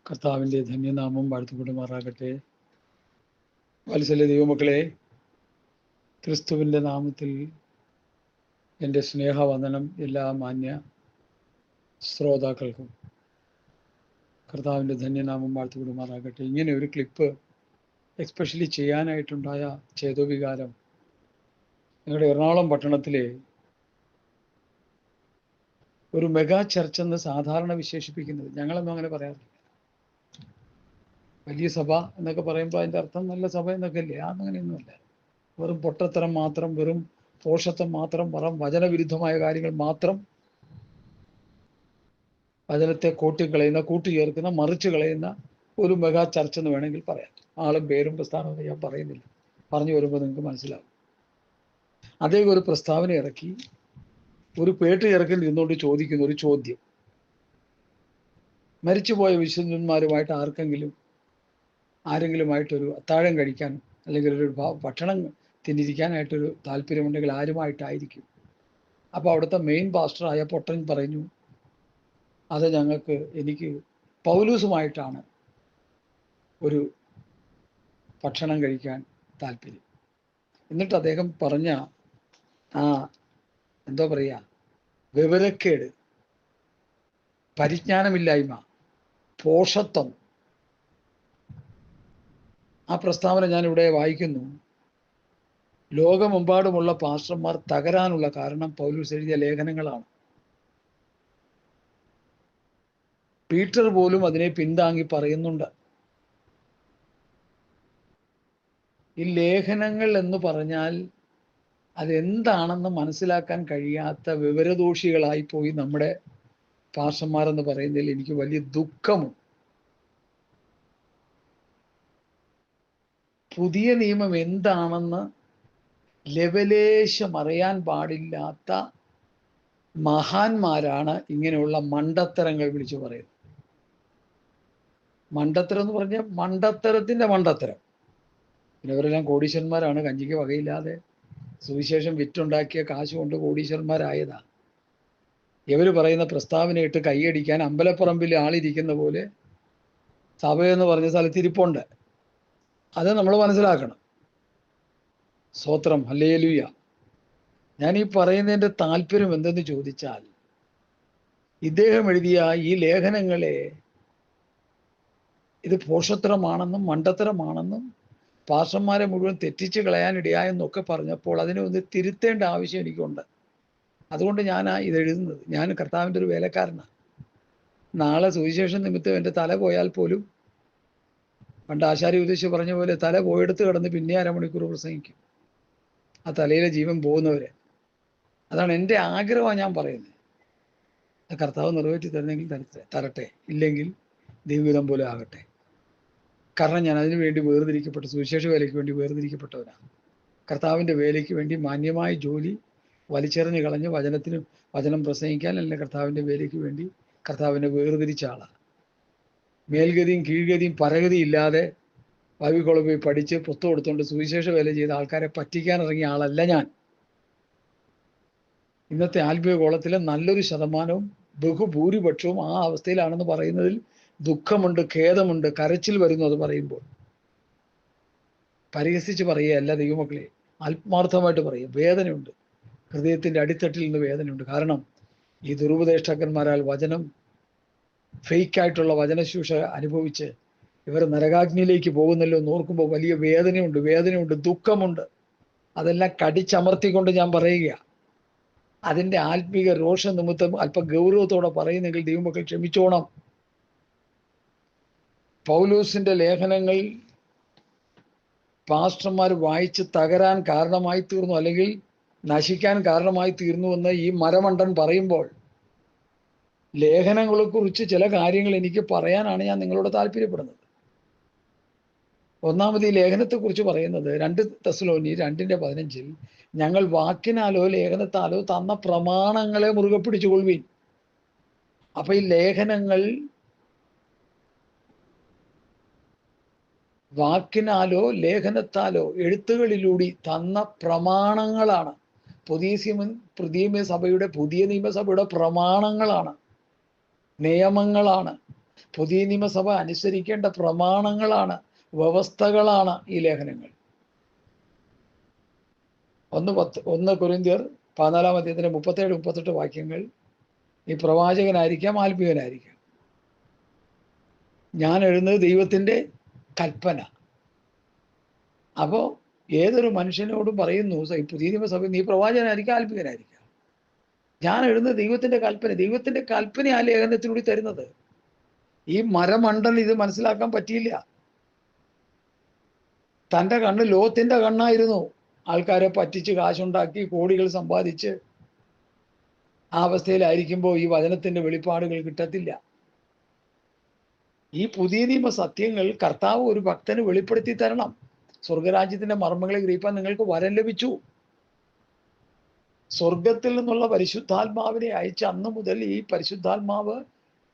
കർത്താവിൻ്റെ ധന്യനാമം വാഴ്ത്തപ്പെടുമാറാകട്ടെ. വത്സല ദൈവമക്കളെ, ക്രിസ്തുവിൻ്റെ നാമത്തിൽ എൻ്റെ സ്നേഹവന്ദനം എല്ലാ മാന്യ ശ്രോതാക്കൾക്കും. കർത്താവിൻ്റെ ധന്യനാമം വാഴ്ത്തപ്പെടുമാറാകട്ടെ. ഇങ്ങനെ ഒരു ക്ലിപ്പ് എക്സ്പെഷ്യലി ചെയ്യാനായിട്ടുണ്ടായ ചേതോവികാരം, ഞങ്ങളുടെ എറണാകുളം പട്ടണത്തിലെ ഒരു മെഗാ ചർച്ച് എന്ന് സാധാരണ വിശേഷിപ്പിക്കുന്നത്, ഞങ്ങളൊന്നും അങ്ങനെ പറയാറില്ല. വലിയ സഭ എന്നൊക്കെ പറയുമ്പോൾ അതിൻ്റെ അർത്ഥം നല്ല സഭ എന്നൊക്കെ അല്ലേ? അങ്ങനെയൊന്നുമല്ല. വെറും പൊട്ടത്തരം മാത്രം, വെറും പോഷത്വം മാത്രം, വെറും വചനവിരുദ്ധമായ കാര്യങ്ങൾ മാത്രം, വചനത്തെ കൂട്ടിക്കളയുന്ന, കൂട്ടിച്ചേർക്കുന്ന, മറിച്ച് കളയുന്ന ഒരു മെഗാ ചർച്ച് എന്ന് വേണമെങ്കിൽ പറയാം. ആളും പേരും പ്രസ്ഥാനവും ഞാൻ പറയുന്നില്ല, പറഞ്ഞു വരുമ്പോൾ നിങ്ങൾക്ക് മനസ്സിലാവും. അദ്ദേഹം ഒരു പ്രസ്താവന ഇറക്കി, ഒരു പേട്ട് ഇറക്കിൽ നിന്നുകൊണ്ട് ചോദിക്കുന്ന ഒരു ചോദ്യം: മരിച്ചുപോയ വിശുദ്ധന്മാരുമായിട്ട് ആരെങ്കിലുമായിട്ടൊരു അത്താഴം കഴിക്കാൻ അല്ലെങ്കിൽ ഒരു ഭക്ഷണം തിന്നിരിക്കാനായിട്ടൊരു താല്പര്യമുണ്ടെങ്കിൽ ആരുമായിട്ടായിരിക്കും? അപ്പോൾ അവിടുത്തെ മെയിൻ പാസ്റ്ററായ പൊട്ടൻ പറഞ്ഞു, അത് എനിക്ക് പൗലൂസുമായിട്ടാണ് ഒരു ഭക്ഷണം കഴിക്കാൻ താല്പര്യം. എന്നിട്ട് അദ്ദേഹം പറഞ്ഞ എന്താ പറയുക, വിവരക്കേട്, പരിജ്ഞാനമില്ലായ്മ, പോഷത്വം, ആ പ്രസ്താവന ഞാനിവിടെ വായിക്കുന്നു. ലോകമെമ്പാടുമുള്ള പാസ്റ്റർമാർ തകരാനുള്ള കാരണം പൗലൂസ് എഴുതിയ ലേഖനങ്ങളാണ്. പീറ്റർ പോലും അതിനെ പിന്താങ്ങി പറയുന്നുണ്ട്. ഈ ലേഖനങ്ങൾ എന്ന് പറഞ്ഞാൽ അതെന്താണെന്ന് മനസ്സിലാക്കാൻ കഴിയാത്ത വിവരദോഷികളായി പോയി നമ്മുടെ പാസ്റ്റർമാരെന്ന് പറയുന്നതിൽ എനിക്ക് വലിയ ദുഃഖമുണ്ട്. പുതിയ നിയമം എന്താണെന്ന് ലെവലേശം അറിയാൻ പാടില്ലാത്ത മഹാന്മാരാണ് ഇങ്ങനെയുള്ള മണ്ടത്തരങ്ങൾ വിളിച്ചു പറയുന്നത്. മണ്ടത്തരം എന്ന് പറഞ്ഞാൽ മണ്ടത്തരത്തിൻ്റെ മണ്ടത്തരം. പിന്നെ ഇവരെല്ലാം കോടീശ്വരന്മാരാണ്, കഞ്ഞിക്ക് വകയില്ലാതെ സുവിശേഷം വിറ്റുണ്ടാക്കിയ കാശ് കൊണ്ട് കോടീശ്വരന്മാരായതാ. ഇവർ പറയുന്ന പ്രസ്താവനയിട്ട് കൈയടിക്കാൻ അമ്പലപ്പറമ്പിൽ ആളിരിക്കുന്ന പോലെ സഭയെന്ന് പറഞ്ഞ സ്ഥലത്തിരിപ്പുണ്ട്. അത് നമ്മൾ മനസ്സിലാക്കണം. സ്തോത്രം, ഹല്ലേലൂയ. ഞാൻ ഈ പറയുന്നതിൻ്റെ താല്പര്യം എന്തെന്ന് ചോദിച്ചാൽ, ഇദ്ദേഹം എഴുതിയ ഈ ലേഖനങ്ങളെ ഇത് പോഷത്രമാണെന്നും മണ്ടത്തരമാണെന്നും പാസ്റ്റർമാരെ മുഴുവൻ തെറ്റിച്ച് കളയാനിടയായെന്നൊക്കെ പറഞ്ഞപ്പോൾ അതിനെ ഒന്ന് തിരുത്തേണ്ട ആവശ്യം എനിക്കുണ്ട്. അതുകൊണ്ട് ഇത് എഴുതുന്നത്. ഞാൻ കർത്താവിൻ്റെ ഒരു വേലക്കാരനാണ്. നാളെ സുവിശേഷം നിമിത്തം എൻ്റെ തല പോയാൽ പോലും, പണ്ട് ആശാരി ഉദ്ദേശിച്ച് പറഞ്ഞ പോലെ, തല പോയെടുത്ത് കിടന്ന് പിന്നെ അരമണിക്കൂർ പ്രസംഗിക്കും. ആ തലയിലെ ജീവൻ പോകുന്നവരെ. അതാണ് എൻ്റെ ആഗ്രഹമാണ് ഞാൻ പറയുന്നത്. കർത്താവ് നിറവേറ്റി തരുന്നെങ്കിൽ തരട്ടെ, ഇല്ലെങ്കിൽ ദൈവവിധം പോലെ ആകട്ടെ. കാരണം ഞാൻ അതിനു വേണ്ടി വേർതിരിക്കപ്പെട്ട, സുവിശേഷ വേലയ്ക്ക് വേണ്ടി വേർതിരിക്കപ്പെട്ടവനാണ്. കർത്താവിൻ്റെ വേലയ്ക്ക് വേണ്ടി മാന്യമായ ജോലി വലിച്ചെറിഞ്ഞ് കളഞ്ഞ് വചനം പ്രസംഗിക്കാൻ, അല്ലെങ്കിൽ കർത്താവിൻ്റെ വേലയ്ക്ക് വേണ്ടി കർത്താവിനെ വേർതിരിച്ച ആളാണ്. മേൽഗതിയും കീഴ്ഗതിയും പരഗതി ഇല്ലാതെ ബൈബിൾ കോളേജിൽ പോയി പഠിച്ച് പുസ്തകം എടുത്തുകൊണ്ട് സുവിശേഷ വേല ചെയ്ത ആൾക്കാരെ പറ്റിക്കാൻ ഇറങ്ങിയ ആളല്ല ഞാൻ. ഇന്നത്തെ ആത്മീയ കോളത്തിലെ നല്ലൊരു ശതമാനവും, ബഹുഭൂരിപക്ഷവും ആ അവസ്ഥയിലാണെന്ന് പറയുന്നതിൽ ദുഃഖമുണ്ട്, ഖേദമുണ്ട്, കരച്ചിൽ വരുന്നു. അത് പറയുമ്പോൾ പരിഹസിച്ച് പറയുകയല്ല ദൈവമക്കളെ, ആത്മാർത്ഥമായിട്ട് പറയുക. വേദനയുണ്ട്, ഹൃദയത്തിൻ്റെ അടിത്തട്ടിൽ നിന്ന് വേദനയുണ്ട്. കാരണം ഈ ദുരുപദേഷ്ടാക്കന്മാരാൽ ഫേക്കായിട്ടുള്ള വചനശൂഷ അനുഭവിച്ച് ഇവർ നരകാഗ്നിയിലേക്ക് പോകുന്നല്ലോ എന്ന് ഓർക്കുമ്പോൾ വലിയ വേദനയുണ്ട്, ദുഃഖമുണ്ട്. അതെല്ലാം കടിച്ചമർത്തിക്കൊണ്ട് ഞാൻ പറയുക. അതിൻ്റെ ആത്മീക രോഷ നിമിത്തം അല്പം ഗൗരവത്തോടെ പറയുന്നെങ്കിൽ ദൈവമക്കൾ ക്ഷമിച്ചോണം. പൗലൂസിൻ്റെ ലേഖനങ്ങൾ പാസ്റ്റർമാർ വായിച്ച് തകരാൻ കാരണമായി തീർന്നു, അല്ലെങ്കിൽ നശിക്കാൻ കാരണമായി തീർന്നുവെന്ന് ഈ മരമണ്ടൻ പറയുമ്പോൾ, ലേഖനങ്ങളെക്കുറിച്ച് ചില കാര്യങ്ങൾ എനിക്ക് പറയാനാണ് ഞാൻ നിങ്ങളോട് താല്പര്യപ്പെടുന്നത്. ഒന്നാമത് ഈ ലേഖനത്തെക്കുറിച്ച് പറയുന്നത് 2 തെസ്സലോനിക്കർ 2:15 ഞങ്ങൾ വാക്കിനാലോ ലേഖനത്താലോ തന്ന പ്രമാണങ്ങളെ മുറുകെ പിടിച്ചുകൊള്ളുവീൻ. അപ്പൊ ഈ ലേഖനങ്ങൾ വാക്കിനാലോ ലേഖനത്താലോ എഴുത്തുകളിലൂടെ തന്ന പ്രമാണങ്ങളാണ്. പുതിയ നിയമസഭയുടെ പ്രമാണങ്ങളാണ്, നിയമങ്ങളാണ്. പുതിയ നിയമസഭ അനുസരിക്കേണ്ട പ്രമാണങ്ങളാണ്, വ്യവസ്ഥകളാണ് ഈ ലേഖനങ്ങൾ. 1 കൊരിന്ത്യർ 14-ാം അധ്യായത്തിന്റെ 37-38 വാക്യങ്ങൾ. ഈ പ്രവാചകനായിരിക്കാം, ആത്മീയനായിരിക്കാം, ഞാൻ എഴുതുന്നത് ദൈവത്തിൻ്റെ കൽപ്പന. അപ്പോൾ ഏതൊരു മനുഷ്യനോടും പറയുന്നു, പുതിയ നിയമസഭ നീ പ്രവാചകനായിരിക്കാം, ആത്മീയനായിരിക്കാം, ഞാൻ എഴുതുന്നത് ദൈവത്തിൻ്റെ കൽപ്പന. ദൈവത്തിൻ്റെ കൽപ്പന ആ ലേഖനത്തിലൂടെ തരുന്നത്. ഈ മരമണ്ടൽ ഇത് മനസ്സിലാക്കാൻ പറ്റിയില്ല. തൻ്റെ കണ്ണ് ലോകത്തിൻ്റെ കണ്ണായിരുന്നു. ആൾക്കാരെ പറ്റിച്ച് കാശുണ്ടാക്കി കോടികൾ സമ്പാദിച്ച് ആ അവസ്ഥയിലായിരിക്കുമ്പോൾ ഈ വചനത്തിൻ്റെ വെളിപ്പാടുകൾ കിട്ടത്തില്ല. ഈ പുതിയ നിയമ സത്യങ്ങൾ കർത്താവ് ഒരു ഭക്തന് വെളിപ്പെടുത്തി തരണം. സ്വർഗരാജ്യത്തിന്റെ മർമ്മങ്ങളെ ഗ്രഹിപ്പാൻ നിങ്ങൾക്ക് വരം ലഭിച്ചു. സ്വർഗത്തിൽ നിന്നുള്ള പരിശുദ്ധാത്മാവിനെ അയച്ച അന്ന് മുതൽ ഈ പരിശുദ്ധാത്മാവ്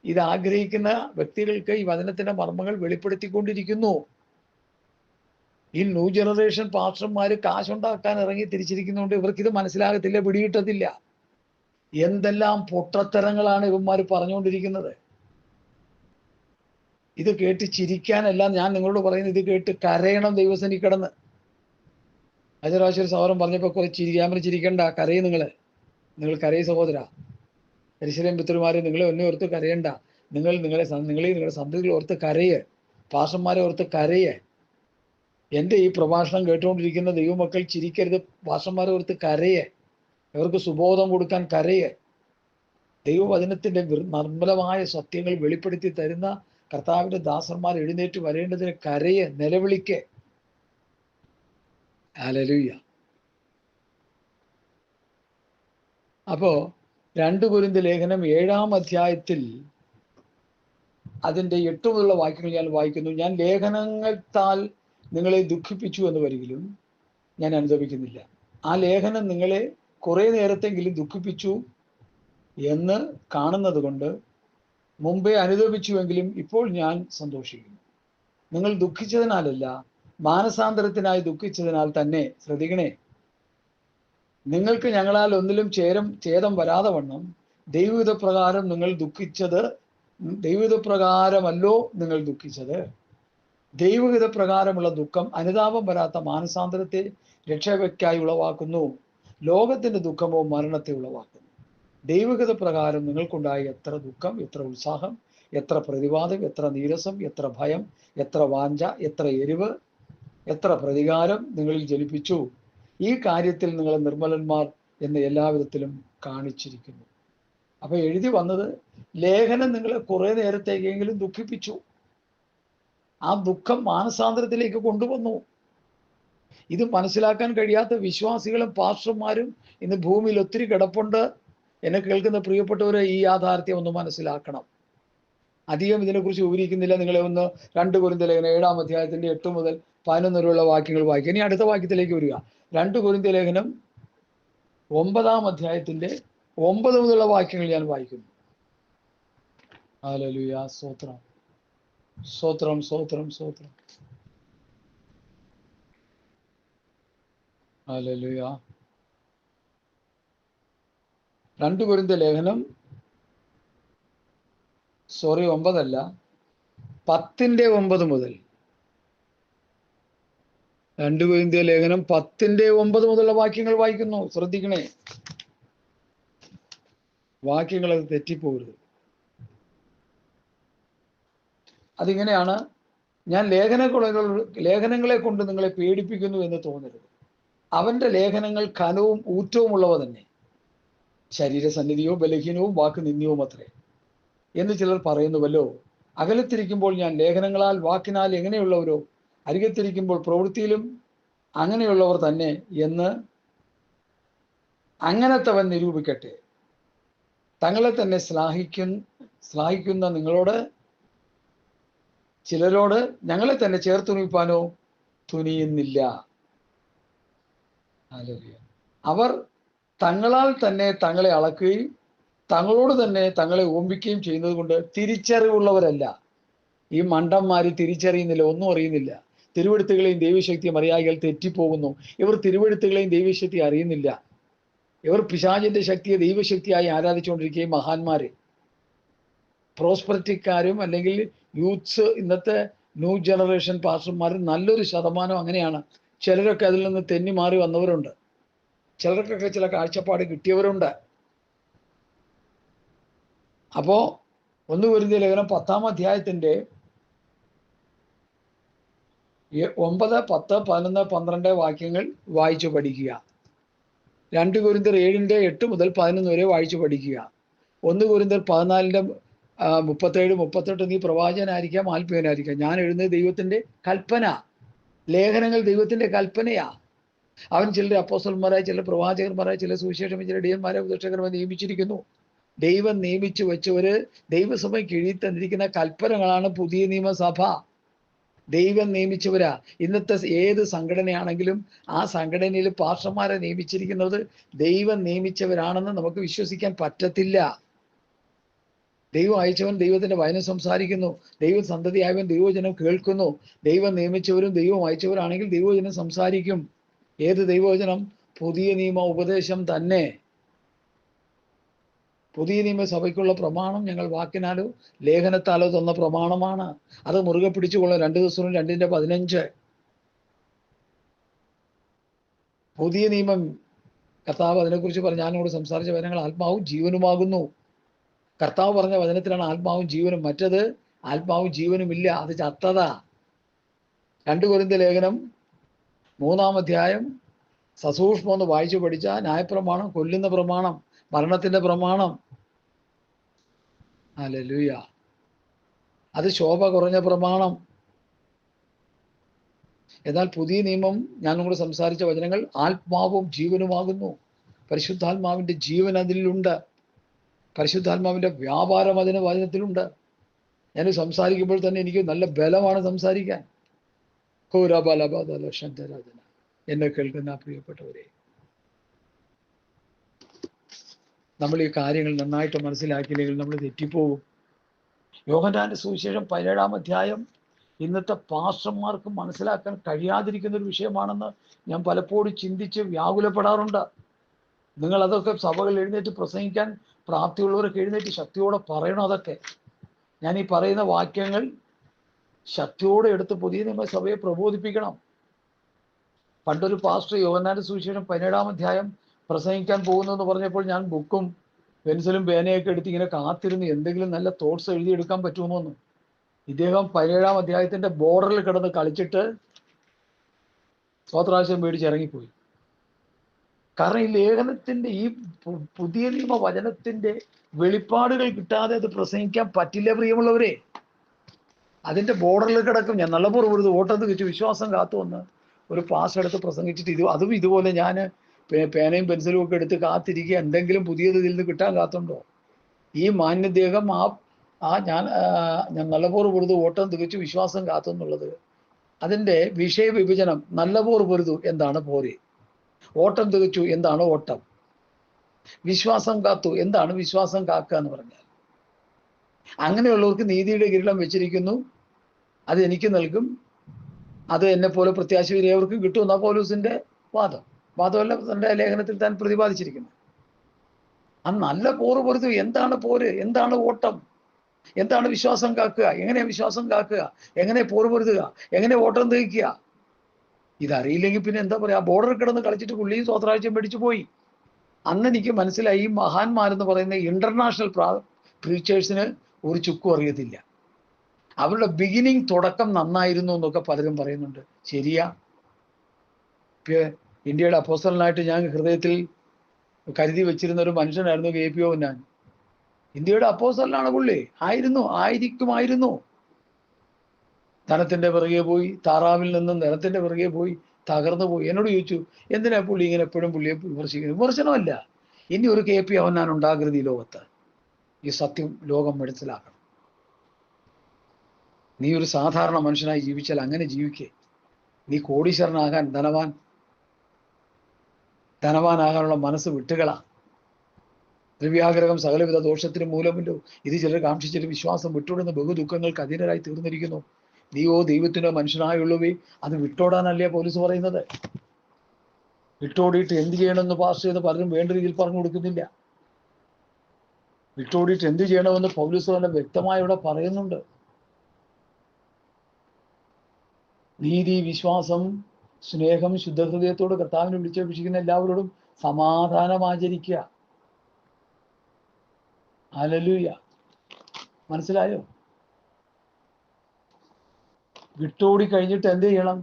ഇത് ആഗ്രഹിക്കുന്ന വ്യക്തികൾക്ക് ഈ വചനത്തിന്റെ മർമ്മങ്ങൾ വെളിപ്പെടുത്തിക്കൊണ്ടിരിക്കുന്നു. ഈ ന്യൂ ജനറേഷൻ പാസ്റ്റർമാർ കാശുണ്ടാക്കാൻ ഇറങ്ങി തിരിച്ചിരിക്കുന്നതുകൊണ്ട് ഇവർക്കിത് മനസ്സിലാകത്തില്ല, പിടികിട്ടത്തില്ല. എന്തെല്ലാം പൊട്ടത്തരങ്ങളാണ് ഇവന്മാർ പറഞ്ഞുകൊണ്ടിരിക്കുന്നത്. ഇത് കേട്ട് ചിരിക്കാനല്ല ഞാൻ നിങ്ങളോട് പറയുന്നത്, ഇത് കേട്ട് കരയണം ദൈവസേനയിൽ കിടന്ന്. കഴിഞ്ഞ പ്രാവശ്യം ഒരു സഹോദരൻ പറഞ്ഞപ്പോൾ ചിരിക്കണ്ട, കരയും നിങ്ങൾ കരയും സഹോദര. യെരൂശലേം പുത്രിമാരെ, നിങ്ങളെ ഒന്നേ ഓർത്ത് കരയണ്ട, നിങ്ങളെ നിങ്ങളുടെ സന്തതികളെ ഓർത്ത് കരയ്, പാസ്റ്റർമാരെ ഓർത്ത് കരയ്. എൻ്റെ ഈ പ്രഭാഷണം കേട്ടുകൊണ്ടിരിക്കുന്ന ദൈവമക്കൾ ചിരിക്കരുത്, പാസ്റ്റർമാരെ ഓർത്ത് കരയ്, ഇവർക്ക് സുബോധം കൊടുക്കാൻ കരയ്. ദൈവവചനത്തിൻ്റെ നിർമ്മലമായ സത്യങ്ങൾ വെളിപ്പെടുത്തി തരുന്ന കർത്താവിൻ്റെ ദാസന്മാർ എഴുന്നേറ്റ് വരേണ്ടതിന് കരയ്, നിലവിളിക്ക്. ഹല്ലേലൂയ. അപ്പോ 2 കൊരിന്ത്യർ ലേഖനം 7-ാം അധ്യായത്തിൽ അതിൻ്റെ 8 മുതലുള്ള വാക്യങ്ങൾ ഞാൻ വായിക്കുന്നു. ഞാൻ ലേഖനങ്ങളാൽ നിങ്ങളെ ദുഃഖിപ്പിച്ചു എന്ന് വരികിലും ഞാൻ അനുദപിക്കുന്നില്ല. ആ ലേഖനം നിങ്ങളെ കുറെ നേരത്തെങ്കിലും ദുഃഖിപ്പിച്ചു എന്ന് കാണുന്നത് കൊണ്ട് മുമ്പേ അനുദപിച്ചുവെങ്കിലും ഇപ്പോൾ ഞാൻ സന്തോഷിക്കുന്നു. നിങ്ങൾ ദുഃഖിച്ചതിനാലല്ല, മാനസാന്തരത്തിനായി ദുഃഖിച്ചതിനാൽ തന്നെ. ശ്രദ്ധിക്കണേ, നിങ്ങൾക്ക് ഞങ്ങളാൽ ഒന്നിലും ഛേദം വരാതെ വണ്ണം ദൈവഹിതപ്രകാരം നിങ്ങൾ ദുഃഖിച്ചത്, ദൈവഹിതപ്രകാരമല്ലോ നിങ്ങൾ ദുഃഖിച്ചത്. ദൈവഹിതപ്രകാരമുള്ള ദുഃഖം അനുതാപം വരാത്ത മാനസാന്തരത്തെ രക്ഷയ്ക്കായി ഉളവാക്കുന്നു. ലോകത്തിന്റെ ദുഃഖമോ മരണത്തെ ഉളവാക്കുന്നു. ദൈവഹിത പ്രകാരം നിങ്ങൾക്കുണ്ടായ എത്ര ദുഃഖം, എത്ര ഉത്സാഹം, എത്ര പ്രതിവാദം, എത്ര നീരസം, എത്ര ഭയം, എത്ര വാഞ്ച, എത്ര എരിവ്, എത്ര പ്രതികാരം നിങ്ങളിൽ ജനിപ്പിച്ചു. ഈ കാര്യത്തിൽ നിങ്ങളെ നിർമ്മലന്മാർ എന്ന് എല്ലാവിധത്തിലും കാണിച്ചിരിക്കുന്നു. അപ്പൊ എഴുതി വന്നത്, ലേഖനം നിങ്ങളെ കുറെ നേരത്തേക്കെങ്കിലും ദുഃഖിപ്പിച്ചു. ആ ദുഃഖം മാനസാന്തരത്തിലേക്ക് കൊണ്ടുവന്നു. ഇത് മനസ്സിലാക്കാൻ കഴിയാത്ത വിശ്വാസികളും പാസ്റ്റർമാരും ഇന്ന് ഭൂമിയിൽ ഒത്തിരി കിടപ്പുണ്ട്. എന്നെ കേൾക്കുന്ന പ്രിയപ്പെട്ടവരെ, ഈ യാഥാർത്ഥ്യം ഒന്ന് മനസ്സിലാക്കണം. അധികം ഇതിനെക്കുറിച്ച് വിവരിക്കുന്നില്ല. നിങ്ങളെ ഒന്ന് 2 കൊരിന്ത്യർ ലേഖനം 7-ാം അധ്യായത്തിന്റെ 8 മുതൽ 11 വരെയുള്ള വാക്യങ്ങൾ വായിക്കുക. ഇനി അടുത്ത വാക്യത്തിലേക്ക് വരിക. 2 കൊരിന്ത്യർ ലേഖനം 9-ാം അധ്യായത്തിന്റെ 9 മുതലുള്ള വാക്യങ്ങൾ ഞാൻ വായിക്കുന്നു. ഹല്ലേലൂയ. സ്തോത്രം, സ്തോത്രം, സ്തോത്രം, സ്തോത്രം. ഹല്ലേലൂയ. 2 കൊരിന്ത്യർ ലേഖനം 9 അല്ല, 10-9 മുതൽ. 2 കൊരിന്ത്യർ ലേഖനം 10-9 മുതലുള്ള വാക്യങ്ങൾ വായിക്കുന്നു. ശ്രദ്ധിക്കണേ, വാക്യങ്ങൾ അത് തെറ്റിപ്പോകരുത്. അതിങ്ങനെയാണ്: ഞാൻ ലേഖനങ്ങളെ കൊണ്ട് നിങ്ങളെ പേടിപ്പിക്കുന്നു എന്ന് തോന്നരുത്. അവന്റെ ലേഖനങ്ങൾ ഘനവും ഊറ്റവുമുള്ളവ തന്നെ, ശരീരസന്നിധിയോ ബലഹീനവും വാക്ക് നിന്ദ്യവും അത്രേ എന്ന് ചിലർ പറയുന്നുവല്ലോ. അകലത്തിരിക്കുമ്പോൾ ഞാൻ ലേഖനങ്ങളാൽ വാക്കിനാൽ എങ്ങനെയുള്ളവരോ, അരികത്തിരിക്കുമ്പോൾ പ്രവൃത്തിയിലും അങ്ങനെയുള്ളവർ തന്നെ എന്ന് അങ്ങനത്തവൻ നിരൂപിക്കട്ടെ. തങ്ങളെ തന്നെ ശ്ലാഘിക്കുന്ന നിങ്ങളോട് ചിലരോട് ഞങ്ങളെ തന്നെ ചേർത്തുണിപ്പാനോ തുനിയുന്നില്ല. അവർ തങ്ങളാൽ തന്നെ തങ്ങളെ അളക്കുകയും തങ്ങളോട് തന്നെ തങ്ങളെ ഓമ്പിക്കുകയും ചെയ്യുന്നത് കൊണ്ട് തിരിച്ചറിവുള്ളവരല്ല. ഈ മണ്ടന്മാര് തിരിച്ചറിയുന്നില്ല, ഒന്നും അറിയുന്നില്ല. തിരുവെഴുത്തുകളെയും ദൈവശക്തിയും അറിയായികൾ തെറ്റിപ്പോകുന്നു. ഇവർ തിരുവെഴുത്തുകളെയും ദൈവശക്തിയും അറിയുന്നില്ല. ഇവർ പിശാചിന്റെ ശക്തിയെ ദൈവശക്തിയായി ആരാധിച്ചുകൊണ്ടിരിക്കുകയും മഹാന്മാരെ. പ്രോസ്പെരിറ്റിക്കാരും അല്ലെങ്കിൽ യൂത്ത്സ്, ഇന്നത്തെ ന്യൂ ജനറേഷൻ പാസ്റ്റർമാരും നല്ലൊരു ശതമാനം അങ്ങനെയാണ്. ചിലരൊക്കെ അതിൽ നിന്ന് തെന്നി മാറി വന്നവരുണ്ട്, ചിലർക്കൊക്കെ ചില കാഴ്ചപ്പാട് കിട്ടിയവരുണ്ട്. അപ്പോ 1 കൊരിന്ത്യർ ലേഖനം 10-ാം അധ്യായത്തിന്റെ 9, 10, 11, 12 വാക്യങ്ങൾ വായിച്ചു പഠിക്കുക. 2 കൊരിന്ത്യർ 7-ന്റെ 8 മുതൽ 11 വരെ വായിച്ചു പഠിക്കുക. 1 കൊരിന്ത്യർ 14-ന്റെ 37, 38 നീ പ്രവാചകനായിരിക്കാം, ആത്മീയനായിരിക്കാം. ഞാൻ എഴുതുന്നത് ദൈവത്തിന്റെ കൽപ്പന, ലേഖനങ്ങൾ ദൈവത്തിന്റെ കൽപ്പനയാ. അവൻ ചിലരെ അപ്പോസ്തലന്മാരായി, ചില പ്രവാചകന്മാരായി, ചില സുവിശേഷം, ചില ഇടയന്മാരെ ഉപദേഷ്ടകന്മാരെ നിയമിച്ചിരിക്കുന്നു. ദൈവം നിയമിച്ചു വെച്ചവര് ദൈവസഭയ്ക്ക് കീഴിൽ തന്നിരിക്കുന്ന കൽപ്പനകളാണ് പുതിയ നിയമസഭ. ദൈവം നിയമിച്ചവരാ. ഇന്നത്തെ ഏത് സംഘടനയാണെങ്കിലും ആ സംഘടനയിൽ പാസ്റ്റർമാരെ നിയമിച്ചിരിക്കുന്നത് ദൈവം നിയമിച്ചവരാണെന്ന് നമുക്ക് വിശ്വസിക്കാൻ പറ്റത്തില്ല. ദൈവം അയച്ചവൻ ദൈവത്തിന്റെ വചനം സംസാരിക്കുന്നു, ദൈവം സന്തതിയായവൻ ദൈവവചനം കേൾക്കുന്നു. ദൈവം നിയമിച്ചവരും ദൈവം അയച്ചവരാണെങ്കിൽ ദൈവവചനം സംസാരിക്കും. ഏത് ദൈവവചനം? പുതിയ നിയമ ഉപദേശം തന്നെ. പുതിയ നിയമസഭയ്ക്കുള്ള പ്രമാണം ഞങ്ങൾ വാക്കിനാലോ ലേഖനത്താലോ തന്ന പ്രമാണമാണ്. അത് മുറുകെ പിടിച്ചുകൊള്ളും. 2 ദിവസവും 2-15. പുതിയ നിയമം കർത്താവ് അതിനെക്കുറിച്ച് പറഞ്ഞ, ഞാനോട് സംസാരിച്ച വചനങ്ങൾ ആത്മാവും ജീവനുമാകുന്നു. കർത്താവ് പറഞ്ഞ വചനത്തിലാണ് ആത്മാവും ജീവനും. മറ്റത് ആത്മാവും ജീവനും ഇല്ല, അത് ചത്തതാ. 2 കൊരിന്ത്യർ ലേഖനം 3-ാം അധ്യായം സസൂക്ഷ്മം ഒന്ന് വായിച്ചു പഠിച്ച ന്യായപ്രമാണം, കൊല്ലുന്ന പ്രമാണം, മരണത്തിന്റെ പ്രമാണം. ഹല്ലേലൂയ. അത് ശോഭ കുറഞ്ഞ പ്രമാണം. എന്നാൽ പുതിയ നിയമം, ഞാൻ കൂടെ സംസാരിച്ച വചനങ്ങൾ ആത്മാവും ജീവനുമാകുന്നു. പരിശുദ്ധാത്മാവിന്റെ ജീവൻ അതിലുണ്ട്. പരിശുദ്ധാത്മാവിന്റെ വ്യാപാരം അതിന് വചനത്തിലുണ്ട്. ഞാൻ സംസാരിക്കുമ്പോൾ തന്നെ എനിക്ക് നല്ല ബലമാണ് സംസാരിക്കാൻ. എന്നെ കേൾക്കുന്ന പ്രിയപ്പെട്ടവരെ, നമ്മൾ ഈ കാര്യങ്ങൾ നന്നായിട്ട് മനസ്സിലാക്കിയില്ലെങ്കിൽ നമ്മൾ തെറ്റിപ്പോകും. യോഹന്നാന്റെ സുവിശേഷം 17-ാം അധ്യായം ഇന്നത്തെ പാസ്റ്റർമാർക്ക് മനസ്സിലാക്കാൻ കഴിയാതിരിക്കുന്ന ഒരു വിഷയമാണെന്ന് ഞാൻ പലപ്പോഴും ചിന്തിച്ച് വ്യാകുലപ്പെടാറുണ്ട്. നിങ്ങൾ അതൊക്കെ സഭകൾ എഴുന്നേറ്റ് പ്രസംഗിക്കാൻ പ്രാപ്തിയുള്ളവരൊക്കെ എഴുന്നേറ്റ് ശക്തിയോടെ പറയണം. അതൊക്കെ ഞാൻ ഈ പറയുന്ന വാക്യങ്ങൾ ശക്തിയോടെ എടുത്ത് പുതിയ നിയമസഭയെ പ്രബോധിപ്പിക്കണം. പണ്ടൊരു പാസ്റ്റർ യോഹന്നാന്റെ സുവിശേഷം 17-ാം അധ്യായം പ്രസംഗിക്കാൻ പോകുന്നു എന്ന് പറഞ്ഞപ്പോൾ ഞാൻ ബുക്കും പെൻസിലും പേനയൊക്കെ എടുത്ത് ഇങ്ങനെ കാത്തിരുന്ന് എന്തെങ്കിലും നല്ല തോട്ട്സ് എഴുതിയെടുക്കാൻ പറ്റുമോന്ന്. ഇദ്ദേഹം 17-ാം അധ്യായത്തിന്റെ ബോർഡറിൽ കിടന്ന് കളിച്ചിട്ട് സ്വത്രാശയം മേടിച്ച് ഇറങ്ങിപ്പോയി. കാരണം ഈ ലേഖനത്തിന്റെ, ഈ പുതിയ നിയമ വചനത്തിന്റെ വെളിപ്പാടുകൾ കിട്ടാതെ അത് പ്രസംഗിക്കാൻ പറ്റില്ല പ്രിയമുള്ളവരെ. അതിന്റെ ബോർഡറിൽ കിടക്കും. ഞാൻ നല്ല പൂർവ്വം ഓട്ടം തികച്ചു വിശ്വാസം കാത്തു വന്ന് ഒരു പാസ് എടുത്ത് പ്രസംഗിച്ചിട്ട് അതും ഇതുപോലെ ഞാൻ പേനയും പെൻസിലും ഒക്കെ എടുത്ത് കാത്തിരിക്കുക. എന്തെങ്കിലും പുതിയത് ഇതിൽ നിന്ന് കിട്ടാൻ കാത്തുണ്ടോ? ഈ മാന്യദേഹം ഞാൻ നല്ല പൂർവ്വം ഓട്ടം തികച്ചു വിശ്വാസം കാത്തുന്നുള്ളത്, അതിന്റെ വിഷയ വിഭജനം. നല്ല പൂർവ്വം എന്താണ് പോരെ? ഓട്ടം തികച്ചു എന്താണ് ഓട്ടം? വിശ്വാസം കാത്തു എന്താണ് വിശ്വാസം കാക്കുക എന്ന് പറഞ്ഞാൽ? അങ്ങനെയുള്ളവർക്ക് നീതിയുടെ കിരീടം വെച്ചിരിക്കുന്നു, അത് എനിക്ക് നൽകും, അത് എന്നെ പോലെ പ്രത്യാശയുള്ളവർക്ക് കിട്ടുമെന്നാ പൗലോസിന്റെ വാദമല്ല തന്റെ ലേഖനത്തിൽ താൻ പ്രതിപാദിച്ചിരിക്കുന്നു. ആ നല്ല പോറ് പൊറുത്തു എന്താണ് പോര്? എന്താണ് ഓട്ടം? എന്താണ് വിശ്വാസം കാക്കുക? എങ്ങനെ വിശ്വാസം കാക്കുക? എങ്ങനെ പോറ് പൊരുതുക? എങ്ങനെ ഓട്ടം തികയ്ക്കുക? ഇതറിയില്ലെങ്കിൽ പിന്നെ എന്താ പറയാ? ബോർഡറിൽ കിടന്ന് കളിച്ചിട്ട് പുള്ളിയും സ്വത്രാഴ്ചയും മേടിച്ചു പോയി. അന്ന് എനിക്ക് മനസ്സിലായി, ഈ മഹാന്മാരെന്ന് പറയുന്ന ഇന്റർനാഷണൽ പ്രീച്ചേഴ്സിന് ഒരു ചുക്കും അറിയത്തില്ല. അവരുടെ ബിഗിനിങ്, തുടക്കം നന്നായിരുന്നു എന്നൊക്കെ പലരും പറയുന്നുണ്ട്. ശരിയാ. ഇന്ത്യയുടെ അപ്പോസ്തലനായിട്ട് ഞാൻ ഹൃദയത്തിൽ കരുതി വെച്ചിരുന്ന ഒരു മനുഷ്യനായിരുന്നു KP യോഹന്നാൻ. ഇന്ത്യയുടെ അപ്പോസ്തലനാണ് പുള്ളി. ആയിരിക്കുമായിരുന്നു. ധനത്തിന്റെ പിറകെ പോയി, താറാവിൽ നിന്നും ധനത്തിന്റെ പിറകെ പോയി, തകർന്നു പോയി. എന്നോട് ചോദിച്ചു, എന്തിനാ പുള്ളി ഇങ്ങനെ എപ്പോഴും പുള്ളിയെ വിമർശിക്കുന്നത്? വിമർശനമല്ല. ഇനി ഒരു KP യോഹന്നാൻ ഉണ്ടാകരുത് ഈ ലോകത്ത്. ഈ സത്യം ലോകം മനസ്സിലാക്കണം. നീ ഒരു സാധാരണ മനുഷ്യനായി ജീവിച്ചാൽ അങ്ങനെ ജീവിക്കേ. നീ കോടീശ്വരനാകാൻ, ധനവാനാകാനുള്ള മനസ്സ് വിട്ടുകളാ. ദ്രവ്യാഗ്രഹം സകലവിധ ദോഷത്തിന് മൂലമല്ലോ. ഇത് ചിലർ കാക്ഷിച്ചിട്ട് വിശ്വാസം വിട്ടോടുന്ന ബഹുദുഃഖങ്ങൾക്ക് അധീനരായി തീർന്നിരിക്കുന്നു. നീയോ ദൈവത്തിന്റെ മനുഷ്യനായുള്ളവേ, അത് വിട്ടോടാനല്ലേ പൗലോസ് പറയുന്നത്. വിട്ടോടിയിട്ട് എന്ത് ചെയ്യണമെന്ന് പാസ്റ്റർ ചെയ്ത് പലരും വേണ്ട രീതിയിൽ പറഞ്ഞു കൊടുക്കുന്നില്ല. വിട്ടോടിയിട്ട് എന്ത് ചെയ്യണമെന്ന് പൗലോസ് തന്നെ വ്യക്തമായി ഇവിടെ പറയുന്നുണ്ട്. നീതി, വിശ്വാസം, സ്നേഹം, ശുദ്ധഹൃദയത്തോട് കർത്താവിനെ വിളിച്ചപേക്ഷിക്കുന്ന എല്ലാവരോടും സമാധാനം ആചരിക്കുക. ഹല്ലേലൂയ. മനസ്സിലായോ? വിട്ടോടി കഴിഞ്ഞിട്ട് എന്ത് ചെയ്യണം?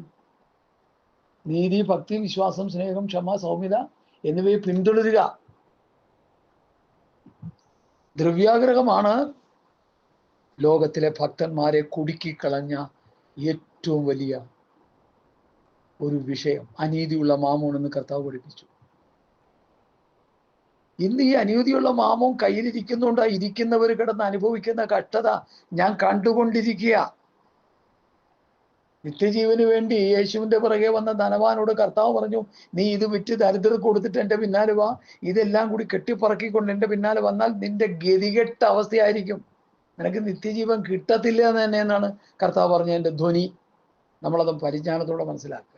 നീതി, ഭക്തി, വിശ്വാസം, സ്നേഹം, ക്ഷമ, സൗമ്യത എന്നിവയെ പിന്തുടരുക. ദ്രവ്യാഗ്രഹമാണ് ലോകത്തിലെ ഭക്തന്മാരെ കുടുക്കിക്കളഞ്ഞ ഏറ്റവും വലിയ ഒരു വിഷയം. അനീതിയുള്ള മാമോൻ എന്ന് കർത്താവ് പഠിപ്പിച്ചു. ഇന്ന് ഈ അനീതിയുള്ള മാമോൻ കയ്യിലിരിക്കുന്നുണ്ട്. ഇരിക്കുന്നവർ കിടന്ന് അനുഭവിക്കുന്ന കഷ്ടത ഞാൻ കണ്ടുകൊണ്ടിരിക്കുക. നിത്യജീവന് വേണ്ടി യേശുവിന്റെ പിറകെ വന്ന ധനവാനോട് കർത്താവ് പറഞ്ഞു, നീ ഇത് വിറ്റ് ദരിദ്രർ കൊടുത്തിട്ട് എൻ്റെ പിന്നാലെ വാ. ഇതെല്ലാം കൂടി കെട്ടിപ്പറക്കിക്കൊണ്ട് എൻ്റെ പിന്നാലെ വന്നാൽ നിന്റെ ഗതികെട്ട അവസ്ഥയായിരിക്കും. നിനക്ക് നിത്യജീവൻ കിട്ടത്തില്ല എന്ന് തന്നെ എന്നാണ് കർത്താവ് പറഞ്ഞതിൻ്റെ ധ്വനി. നമ്മളത് പരിജ്ഞാനത്തോടെ മനസ്സിലാക്കുക.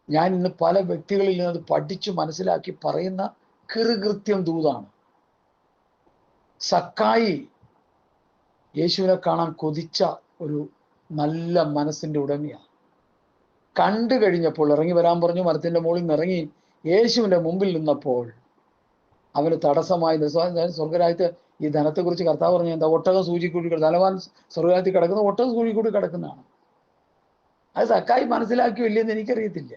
ഞാൻ ഇന്ന് പല വ്യക്തികളിൽ നിന്നത് പഠിച്ചു മനസ്സിലാക്കി പറയുന്ന കൃത്യം ദൂതാണ്. സക്കായി യേശുവിനെ കാണാൻ കൊതിച്ച ഒരു നല്ല മനസ്സിന്റെ ഉടമയാണ്. കണ്ടു കഴിഞ്ഞപ്പോൾ ഇറങ്ങി വരാൻ പറഞ്ഞു. മരത്തിന്റെ മുകളിൽ നിന്ന് ഇറങ്ങി യേശുവിന്റെ മുമ്പിൽ നിന്നപ്പോൾ അവന് തടസ്സമായി സ്വർഗരാജ്യത്ത് ഈ ധനത്തെക്കുറിച്ച് കർത്താവ് പറഞ്ഞു, എന്താ? ഒട്ടകം സൂചിക്കൂടി ധനവാൻ സ്വർഗരാജ്യത്തിൽ കിടക്കുന്ന ഒട്ടകം സൂചിക്കൂടി കിടക്കുന്നതാണ്. അത് സക്കായി മനസ്സിലാക്കിയോ ഇല്ലെന്ന് എനിക്കറിയത്തില്ല.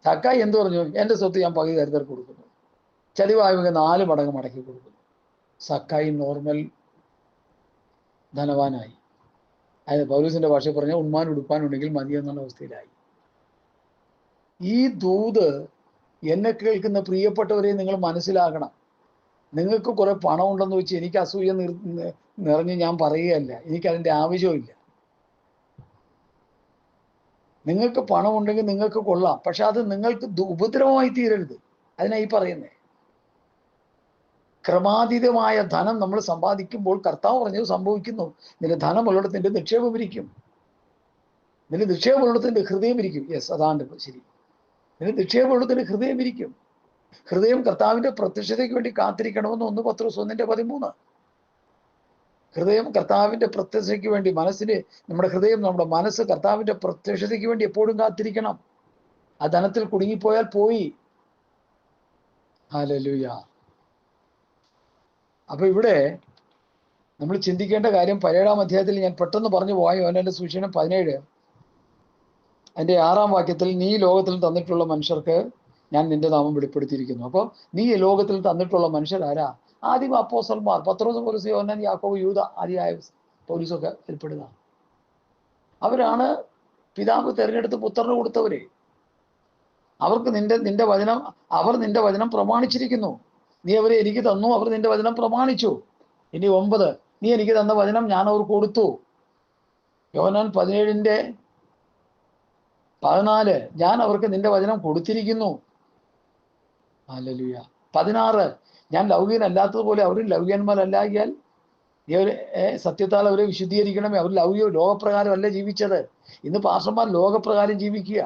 സക്കായി എന്ത് പറഞ്ഞു? എൻ്റെ സ്വത്ത് ഞാൻ പകുതി ദരിദ്രർക്ക് കൊടുക്കുന്നു, ചതിവായവർക്ക് 4 മടങ്ങ് മടക്കി കൊടുക്കുന്നു. സക്കായി നോർമൽ ധനവാനായി. അതായത് പൗലോസിന്റെ ഭാഷ പറഞ്ഞ ഉണ്മാൻ ഉടുപ്പാനുണ്ടെങ്കിൽ മതി എന്നുള്ള അവസ്ഥയിലായി. ഈ ദൂത് എന്നെ കേൾക്കുന്ന പ്രിയപ്പെട്ടവരെ നിങ്ങൾ മനസ്സിലാക്കണം. നിങ്ങൾക്ക് കുറെ പണം ഉണ്ടെന്ന് വെച്ച് എനിക്ക് അസൂയ നിറഞ്ഞ് ഞാൻ പറയുകയല്ല. എനിക്കതിൻ്റെ ആവശ്യമില്ല. നിങ്ങൾക്ക് പണമുണ്ടെങ്കിൽ നിങ്ങൾക്ക് കൊള്ളാം, പക്ഷെ അത് നിങ്ങൾക്ക് ഉപദ്രവമായി തീരരുത്. അതിനായി പറയുന്നേ. ക്രമാതീതമായ ധനം നമ്മൾ സമ്പാദിക്കുമ്പോൾ കർത്താവ് പറഞ്ഞത് സംഭവിക്കുന്നു. നിന്റെ ധനമുള്ളിടത്ത് നിന്റെ നിക്ഷേപം ഇരിക്കും. നിന്റെ നിക്ഷേപമുള്ളിടത്ത് നിന്റെ ഹൃദയം ഇരിക്കും. യെസ്, അതാണ് ശരി. നിന്റെ നിക്ഷേപമുള്ളിടത്ത് നിന്റെ ഹൃദയം ഇരിക്കും. ഹൃദയം കർത്താവിന്റെ പ്രത്യക്ഷതയ്ക്ക് വേണ്ടി കാത്തിരിക്കണമെന്ന് 1 പത്രോസ് 1:13. ഹൃദയം കർത്താവിന്റെ പ്രത്യക്ഷതയ്ക്ക് വേണ്ടി, മനസ്സിന് നമ്മുടെ ഹൃദയം, നമ്മുടെ മനസ്സ് കർത്താവിന്റെ പ്രത്യക്ഷതയ്ക്ക് വേണ്ടി എപ്പോഴും കാത്തിരിക്കണം. ആ ധനത്തിൽ കുടുങ്ങിപ്പോയാൽ പോയി. ഹല്ലേലൂയ. അപ്പൊ ഇവിടെ നമ്മൾ ചിന്തിക്കേണ്ട കാര്യം 17-ാം അധ്യായത്തിൽ ഞാൻ പെട്ടെന്ന് പറഞ്ഞു പോയ യോഹന്നാന്റെ സുവിശേഷം 17 അതിന്റെ 6-ാം വാക്യത്തിൽ, നീ ലോകത്തിൽ തന്നിട്ടുള്ള മനുഷ്യർക്ക് ഞാൻ നിന്റെ നാമം വെളിപ്പെടുത്തിയിരിക്കുന്നു. അപ്പോൾ നീ ലോകത്തിൽ തന്നിട്ടുള്ള മനുഷ്യരാരാ? ആദ്യം അപ്പോസ്തലന്മാർ, പത്രോസ്, പൗലോസ്, യോഹന്നാൻ, യാക്കോബ്, യൂദ ആദിയായ പൗലോസൊക്കെ ഉൾപ്പെടുക. അവരാണ് പിതാവ് തിരഞ്ഞെടുത്ത് പുത്രന് കൊടുത്തവരെ. അവർക്ക് നിന്റെ വചനം, അവർ നിന്റെ വചനം പ്രമാണിച്ചിരിക്കുന്നു. നീ അവരെ എനിക്ക് തന്നു, അവർ നിന്റെ വചനം പ്രമാണിച്ചു. ഇനി 9, നീ എനിക്ക് തന്ന വചനം ഞാൻ അവർക്ക് കൊടുത്തു. യോഹന്നാൻ 17:14, ഞാൻ അവർക്ക് നിന്റെ വചനം കൊടുത്തിരിക്കുന്നു. ഹല്ലേലൂയ. 16, ഞാൻ ലൗകികനല്ലാത്തതുപോലെ അവരും ലൗകികന്മാരല്ലാകിയാൽ നീ അവരെ സത്യത്താൽ അവരെ വിശുദ്ധീകരിക്കണമേ. അവർ ലോകപ്രകാരം അല്ല ജീവിച്ചത്. ഇന്ന് പാസ്റ്റർമാർ ലോകപ്രകാരം ജീവിക്കുക.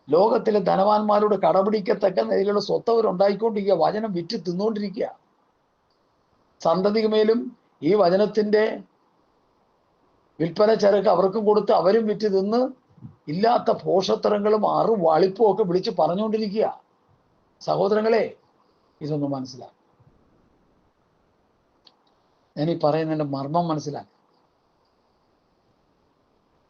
ലോകത്തിലെ ധനവാന്മാരോട് കടപിടിക്കത്തക്ക നിലയിലുള്ള സ്വത്ത് അവരുണ്ടായിക്കൊണ്ടിരിക്കുക. വചനം വിറ്റ് തിന്നുകൊണ്ടിരിക്കുക. സന്തതിക്ക് മേലും ഈ വചനത്തിന്റെ വിൽപ്പന ചരക്ക് അവർക്കും കൊടുത്ത് അവരും വിറ്റ് തിന്ന് ഇല്ലാത്ത പോഷത്തരങ്ങളും വാളിപ്പും ഒക്കെ വിളിച്ച് പറഞ്ഞുകൊണ്ടിരിക്കുക. സഹോദരങ്ങളെ, ഇതൊന്നും മനസ്സിലാക്കും. ഞാൻ ഈ പറയുന്നതിന്റെ മർമ്മം മനസ്സിലാക്കി.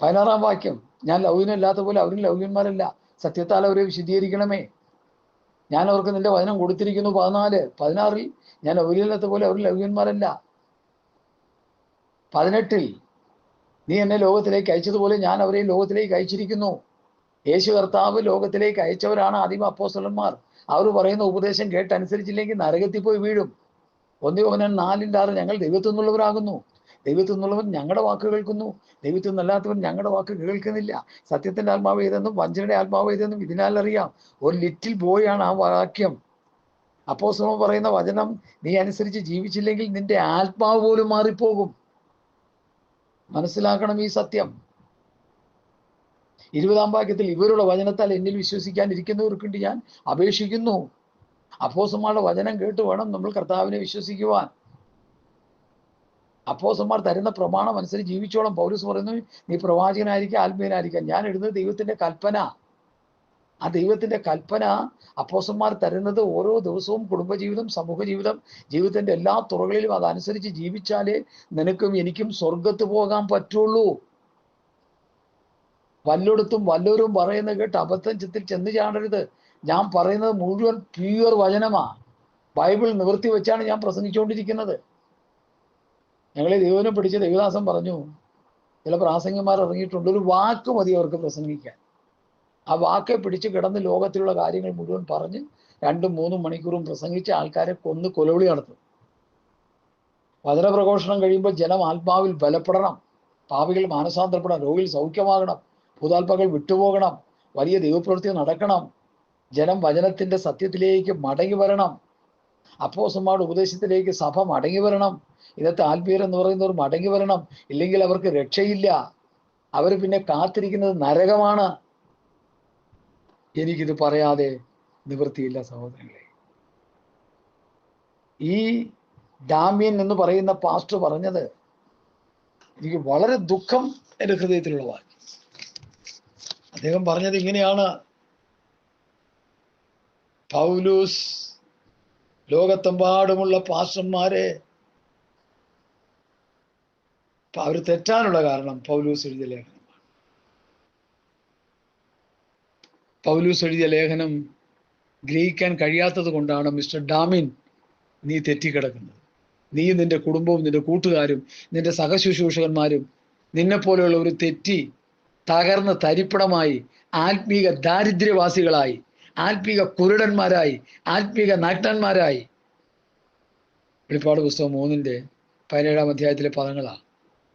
16-ാം വാക്യം, ഞാൻ ലൗകികനല്ലാത്ത പോലെ അവരും ലൗകികന്മാരല്ല, സത്യത്താൽ അവരെ വിശുദ്ധീകരിക്കണമേ. ഞാൻ അവർക്ക് നിന്റെ വചനം കൊടുത്തിരിക്കുന്നു. 16, ഞാൻ ലൗകികനല്ലാത്ത പോലെ അവരും ലൗകികന്മാരല്ല. 18, നീ എന്നെ ലോകത്തിലേക്ക് അയച്ചതുപോലെ ഞാൻ അവരെ ലോകത്തിലേക്ക് അയച്ചിരിക്കുന്നു. യേശു കർത്താവ് ലോകത്തിലേക്ക് അയച്ചവരാണ് ആദിമ അപ്പോസ്തലന്മാർ. അവർ പറയുന്ന ഉപദേശം കേട്ടനുസരിച്ചില്ലെങ്കിൽ നരകത്തിൽ പോയി വീഴും. 1 യോഹന്നാൻ 4:6, ഞങ്ങൾ ദൈവത്തിൽ നിന്നുള്ളവരാകുന്നു. ദൈവത്തിൽ നിന്നുള്ളവൻ ഞങ്ങളുടെ വാക്ക് കേൾക്കുന്നു, ദൈവത്തിൽ നിന്നല്ലാത്തവൻ ഞങ്ങളുടെ വാക്ക് കേൾക്കുന്നില്ല. സത്യത്തിന്റെ ആത്മാവ് ഏതെന്നും വഞ്ചനയുടെ ആത്മാവ് ഏതെന്നും ഇതിനാൽ അറിയാം. ഒരു ലിറ്റിൽ ബോയാണ് ആ വാക്യം. അപ്പോസ്തലൻ പറയുന്ന വചനം നീ അനുസരിച്ച് ജീവിച്ചില്ലെങ്കിൽ നിന്റെ ആത്മാവ് പോലും മാറിപ്പോകും. മനസ്സിലാക്കണം ഈ സത്യം. 20-ാം വാക്യത്തിൽ, ഇവരുടെ വചനത്താൽ എന്നിൽ വിശ്വസിക്കാൻ ഇരിക്കുന്നവർക്ക് വേണ്ടി ഞാൻ അപേക്ഷിക്കുന്നു. അപ്പോസ്തലന്മാരുടെ വചനം കേട്ട് വേണം നമ്മൾ കർത്താവിനെ വിശ്വസിക്കുവാൻ. അപ്പോസ്തലന്മാർ തരുന്ന പ്രമാണം അനുസരിച്ച് ജീവിച്ചോളം. പൗലോസ് പറയുന്നു, നീ പ്രവാചകനായിരിക്കാം, ആത്മീയനായിരിക്കാം. ഞാൻ എഴുതുന്നത് ദൈവത്തിന്റെ കൽപ്പന. ആ ദൈവത്തിന്റെ കൽപ്പന അപ്പോസ്തലന്മാർ തരുന്നത് ഓരോ ദിവസവും കുടുംബജീവിതം, സമൂഹ ജീവിതം, ജീവിതത്തിന്റെ എല്ലാ തുറകളിലും അതനുസരിച്ച് ജീവിച്ചാലേ നിനക്കും എനിക്കും സ്വർഗത്ത് പോകാൻ പറ്റുള്ളൂ. വല്ലയിടത്തും വല്ലവരും പറയുന്നത് കേട്ട് അബദ്ധം ചിത്തിൽ ചെന്ന് ചാടരുത്. ഞാൻ പറയുന്നത് മുഴുവൻ പ്യൂർ വചനമാ. ബൈബിൾ നിവർത്തി വെച്ചാണ് ഞാൻ പ്രസംഗിച്ചുകൊണ്ടിരിക്കുന്നത്. ഞങ്ങളെ ദൈവനെ പിടിച്ച് ദൈവദാസൻ പറഞ്ഞു, ചില പ്രാസംഗികന്മാർ ഇറങ്ങിയിട്ടുണ്ട്, ഒരു വാക്ക് മതി അവർക്ക് പ്രസംഗിക്കാൻ. ആ വാക്കെ പിടിച്ച് കിടന്ന് ലോകത്തിലുള്ള കാര്യങ്ങൾ മുഴുവൻ പറഞ്ഞ് 2-3 മണിക്കൂറും പ്രസംഗിച്ച് ആൾക്കാരെ കൊന്ന് കൊലവിളി നടത്തും. വചനപ്രഘോഷണം കഴിയുമ്പോൾ ജനം ആത്മാവിൽ ബലപ്പെടണം, പാപികൾ മാനസാന്തരപ്പെടണം, രോഗികൾ സൗഖ്യമാകണം, ഭൂതാത്മാക്കൾ വിട്ടുപോകണം, വലിയ ദൈവപ്രവൃത്തി നടക്കണം, ജനം വചനത്തിന്റെ സത്യത്തിലേക്ക് മടങ്ങി വരണം, അപ്പോസ്തലന്മാരുടെ ഉപദേശത്തിലേക്ക് സഭ മടങ്ങി വരണം, ഇന്നത്തെ ആത്മീയർ എന്ന് പറയുന്നവർ മടങ്ങി വരണം. ഇല്ലെങ്കിൽ അവർക്ക് രക്ഷയില്ല. അവർ പിന്നെ കാത്തിരിക്കുന്നത് നരകമാണ്. എനിക്കിത് പറയാതെ നിവൃത്തിയില്ല സഹോദരങ്ങളെ. ഈ ഡാമിയൻ എന്ന് പറയുന്ന പാസ്റ്റർ പറഞ്ഞത് എനിക്ക് വളരെ ദുഃഖം എൻ്റെ ഹൃദയത്തിലുള്ളതാണ്. അദ്ദേഹം പറഞ്ഞത് ഇങ്ങനെയാണ്: പൗലോസ് ലോകത്തെമ്പാടുമുള്ള പാസ്റ്റർമാരെ അവർ തെറ്റാനുള്ള കാരണം പൗലോസ് എഴുതിയ ലേഖനമാണ്. പൗലോസ് എഴുതിയ ലേഖനം ഗ്രഹിക്കാൻ കഴിയാത്തത് കൊണ്ടാണ് മിസ്റ്റർ ഡാമിൻ നീ തെറ്റിക്കിടക്കുന്നത്. നീ, നിന്റെ കുടുംബവും, നിന്റെ കൂട്ടുകാരും, നിന്റെ സഹശുശ്രൂഷകന്മാരും നിന്നെപ്പോലെയുള്ള ഒരു തെറ്റി തകർന്ന് തരിപ്പണമായി, ആത്മീക ദാരിദ്ര്യവാസികളായി, ആത്മീക കുരുടന്മാരായി, ആത്മീക നഗ്നന്മാരായി. വെളിപ്പാട് പുസ്തകം 3-17 അധ്യായത്തിലെ പദങ്ങളാണ്.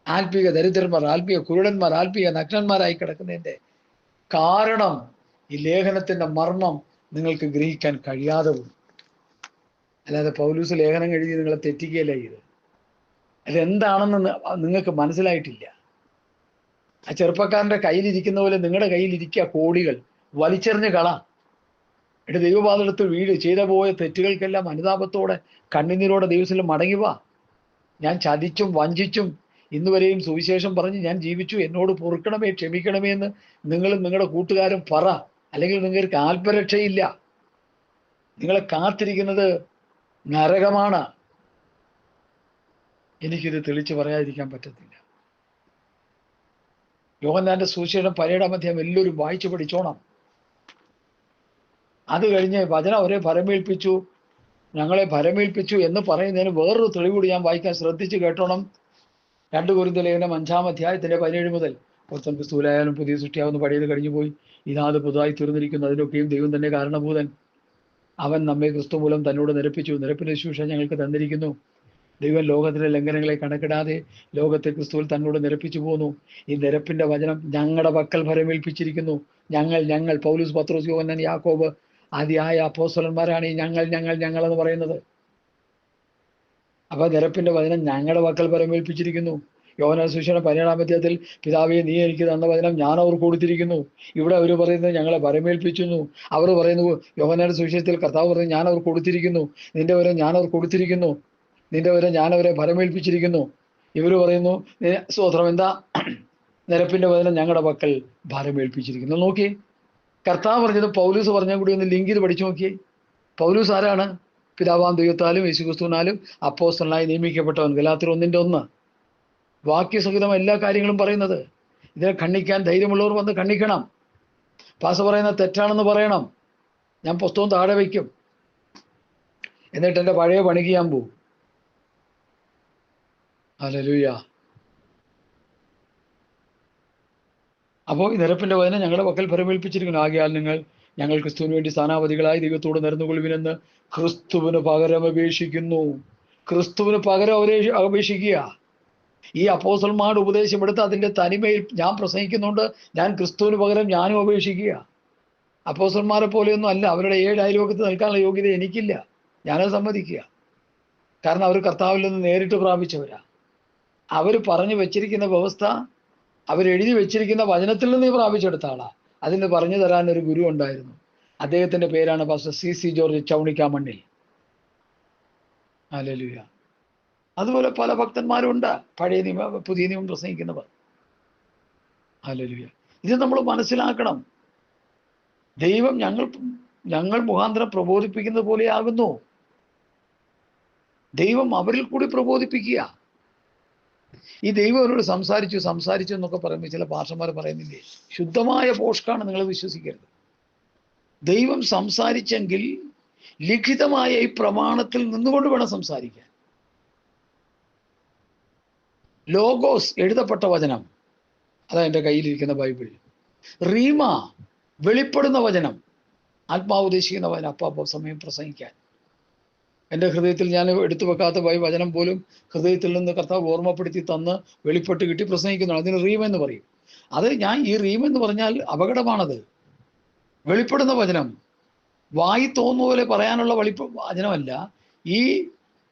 ആത്മീക ദരിദ്രന്മാർ, ആത്മീയ കുരുടന്മാർ, ആത്മീയ നഗ്നന്മാരായി കിടക്കുന്നതിൻ്റെ കാരണം ഈ ലേഖനത്തിന്റെ മർമ്മം നിങ്ങൾക്ക് ഗ്രഹിക്കാൻ കഴിയാതെ പോകും. അല്ലാതെ പൗലൂസ് ലേഖനം എഴുതി നിങ്ങളെ തെറ്റിക്കുകയല്ല ഇത്. അതെന്താണെന്ന് നിങ്ങൾക്ക് മനസ്സിലായിട്ടില്ല. ആ ചെറുപ്പക്കാരൻ്റെ കയ്യിലിരിക്കുന്ന പോലെ നിങ്ങളുടെ കയ്യിലിരിക്കുക കോടികൾ, വലിച്ചെറിഞ്ഞ് കള. എന്നിട്ട് ദൈവപാദത്തിൽ വീട് ചെയ്ത പോയ തെറ്റുകൾക്കെല്ലാം അനുതാപത്തോടെ കണ്ണുനീരോടെ ദൈവത്തിൽ മടങ്ങിവാ. ഞാൻ ചതിച്ചും വഞ്ചിച്ചും ഇന്നുവരെയും സുവിശേഷം പറഞ്ഞ് ഞാൻ ജീവിച്ചു, എന്നോട് പൊറുക്കണമേ, ക്ഷമിക്കണമേ എന്ന് നിങ്ങളും നിങ്ങളുടെ കൂട്ടുകാരും പറ. അല്ലെങ്കിൽ നിങ്ങൾക്ക് ആത്മരക്ഷയില്ല. നിങ്ങളെ കാത്തിരിക്കുന്നത് നരകമാണ്. എനിക്കിത് തെളിച്ച് പറയാതിരിക്കാൻ പറ്റത്തില്ല. യോഹന്നാന്റെ സുവിശേഷം 17 അധ്യായം എല്ലാവരും വായിച്ചു പഠിച്ചോണം. അത് കഴിഞ്ഞ് വചനം അവരെ ഭരമേൽപ്പിച്ചു, ഞങ്ങളെ ഭരമേൽപ്പിച്ചു എന്ന് പറയുന്നതിന് വേറൊരു തെളിവുകൂടി ഞാൻ വായിക്കാൻ ശ്രദ്ധിച്ച് കേട്ടോണം. 2 കൊരിന്ത്യർ ലേഖനം 5 അധ്യായത്തിന്റെ 17 മുതൽ. പുത്തൻ ക്രിസ്തുവിലായാലും പുതിയ സൃഷ്ടിയാവുന്ന പഴയത് കഴിഞ്ഞു പോയി, ഇതാത് പുതുതായി തീർന്നിരിക്കുന്നു, അതിനൊക്കെയും ദൈവം തന്നെ കാരണഭൂതൻ. അവൻ നമ്മെ ക്രിസ്തു മൂലം തന്നോട് നിരപ്പിച്ചു, നിരപ്പിന്റെ ശുശ്രൂഷ ഞങ്ങൾക്ക് തന്നിരിക്കുന്നു. ദൈവം ലോകത്തിലെ ലംഘനങ്ങളെ കണക്കിടാതെ ലോകത്തെ ക്രിസ്തുവിൽ തന്നോട് നിരപ്പിച്ചു പോന്നു. ഈ നിരപ്പിന്റെ വചനം ഞങ്ങളുടെ പക്കൽ ഭരമേൽപ്പിച്ചിരിക്കുന്നു. ഞങ്ങൾ പൗലോസ്, പത്രോസ്, യോഹന്നാൻ, യാക്കോബ് ആദിയായ അപ്പോസ്തലന്മാരാണ് ഈ ഞങ്ങൾ എന്ന് പറയുന്നത്. അപ്പൊ നിരപ്പിന്റെ വചനം ഞങ്ങളുടെ പക്കൽ ഭരമേൽപ്പിച്ചിരിക്കുന്നു. യോഹന്നാൻ സുവിശേഷം 17 അധ്യായത്തിൽ പിതാവേ നീ എനിക്ക് തന്ന വചനം ഞാൻ അവർക്ക് കൊടുത്തിരിക്കുന്നു. ഇവിടെ അവർ പറയുന്നത് ഞങ്ങളെ ഭരമേൽപ്പിക്കുന്നു. അവർ പറയുന്നു, യോഹന്നാന്റെ സുവിശേഷത്തിൽ കർത്താവ് പറയുന്നത് ഞാൻ അവർക്ക് കൊടുത്തിരിക്കുന്നു, നിന്റെ വരെ ഞാൻ അവർക്ക് കൊടുത്തിരിക്കുന്നു, നിന്റെ വരെ ഞാൻ അവരെ ഭരമേൽപ്പിച്ചിരിക്കുന്നു. ഇവർ പറയുന്നു സ്തോത്രം, എന്താ നിരപ്പിന്റെ വചനം ഞങ്ങളുടെ പക്കൽ ഭരമേൽപ്പിച്ചിരിക്കുന്നു. നോക്കി, കർത്താവ് പറഞ്ഞത് പൗലൂസ് പറഞ്ഞാൽ കൂടി ഒന്ന് ലിങ്ക് ചെയ്ത് പഠിച്ചു നോക്കിയേ. പൗലൂസ് ആരാണ്? പിതാവാം ദൈവത്താലും യേശുക്രിസ്തുവിനാലും അപ്പോസ്തലനായി നിയമിക്കപ്പെട്ടവൻ. ഗലാത്യർ 1:1 വാക്യസഹിതം എല്ലാ കാര്യങ്ങളും പറയുന്നത്. ഇതിനെ ഖണ്ഡിക്കാൻ ധൈര്യമുള്ളവർ വന്ന് ഖണ്ഡിക്കണം. പാസ പറയുന്നത് തെറ്റാണെന്ന് പറയണം. ഞാൻ പുസ്തകം താഴെ വയ്ക്കും, എന്നിട്ട് എൻ്റെ പഴയ പണിക്ക് ഞാൻ പോവും. ഹല്ലേലൂയ. അപ്പോൾ ഈ നിരപ്പിന്റെ വചനം ഞങ്ങളുടെ പക്കൽ ഭരമേൽപ്പിച്ചിരിക്കുന്നു. ആകയാൽ ഞങ്ങൾ ക്രിസ്തുവിന് വേണ്ടി സ്ഥാനാപതികളായി ദൈവത്തോട് നിരന്നുകൊള്ളുവിനെന്ന് ക്രിസ്തുവിന് പകരം അപേക്ഷിക്കുന്നു. ക്രിസ്തുവിന് പകരം അപേക്ഷിക്കുക. ഈ അപ്പോസ്തലന്മാരുടെ ഉപദേശം എടുത്ത് അതിൻ്റെ തനിമയിൽ ഞാൻ പ്രസംഗിക്കുന്നുണ്ട്. ഞാൻ ക്രിസ്തുവിന് പകരം ഞാനും അപേക്ഷിക്കുക. അപ്പോസ്തലന്മാരെ പോലെയൊന്നും അല്ല. അവരുടെ 7 അയൽവക്കത്ത് നിൽക്കാനുള്ള യോഗ്യത എനിക്കില്ല. ഞാനത് സമ്മതിക്കുക. കാരണം അവർ കർത്താവിൽ നിന്ന് നേരിട്ട് പ്രാപിച്ചവരാ. അവർ പറഞ്ഞു വെച്ചിരിക്കുന്ന വ്യവസ്ഥ, അവരെഴുതി വെച്ചിരിക്കുന്ന വചനത്തിൽ നിന്ന് പ്രാപിച്ചെടുത്ത ആളാ. അതിന് പറഞ്ഞു തരാൻ ഒരു ഗുരു ഉണ്ടായിരുന്നു. അദ്ദേഹത്തിന്റെ പേരാണ് പാസ്റ്റർ CC ജോർജ് ചൗണിക്കാമണ്ണിൽ. ഹല്ലേലൂയ. അതുപോലെ പല ഭക്തന്മാരുണ്ട്, പഴയ നിയമ പുതിയ നിയമം പ്രസംഗിക്കുന്നവർ. ഹല്ലേലൂയ. ഇത് നമ്മൾ മനസ്സിലാക്കണം. ദൈവം ഞങ്ങൾ മുഖാന്തരം പ്രബോധിപ്പിക്കുന്നത് പോലെയാകുന്നു. ദൈവം അവരിൽ കൂടി പ്രബോധിപ്പിക്കുക. ഈ ദൈവം അവരോട് സംസാരിച്ചു എന്നൊക്കെ പറയുമ്പോൾ ചില ഭാഷമാർ പറയുന്നില്ലേ, ശുദ്ധമായ പോഷ്കാണ്, നിങ്ങൾ വിശ്വസിക്കരുത്. ദൈവം സംസാരിച്ചെങ്കിൽ ലിഖിതമായ ഈ പ്രമാണത്തിൽ നിന്നുകൊണ്ട് വേണം സംസാരിക്കാൻ. ലോഗോസ് എഴുതപ്പെട്ട വചനം, അതാ എൻ്റെ കയ്യിലിരിക്കുന്ന ബൈബിൾ. റീമ വെളിപ്പെടുന്ന വചനം, ആത്മാവ് ഉദ്ദേശിക്കുന്ന വചനം. അപ്പോൾ സമയം പ്രസംഗിക്കാൻ എൻ്റെ ഹൃദയത്തിൽ ഞാൻ എടുത്തു വെക്കാത്ത വചനം പോലും ഹൃദയത്തിൽ നിന്ന് കർത്താവ് ഓർമ്മപ്പെടുത്തി തന്ന് വെളിപ്പെട്ട് കിട്ടി പ്രസംഗിക്കുന്നതാണ്. അതിന് റീം എന്ന് പറയും. അത് ഈ റീം എന്ന് പറഞ്ഞാൽ അപകടമാണത്. വെളിപ്പെടുന്ന വചനം വായി തോന്നുന്ന പോലെ പറയാനുള്ള വചനമല്ല. ഈ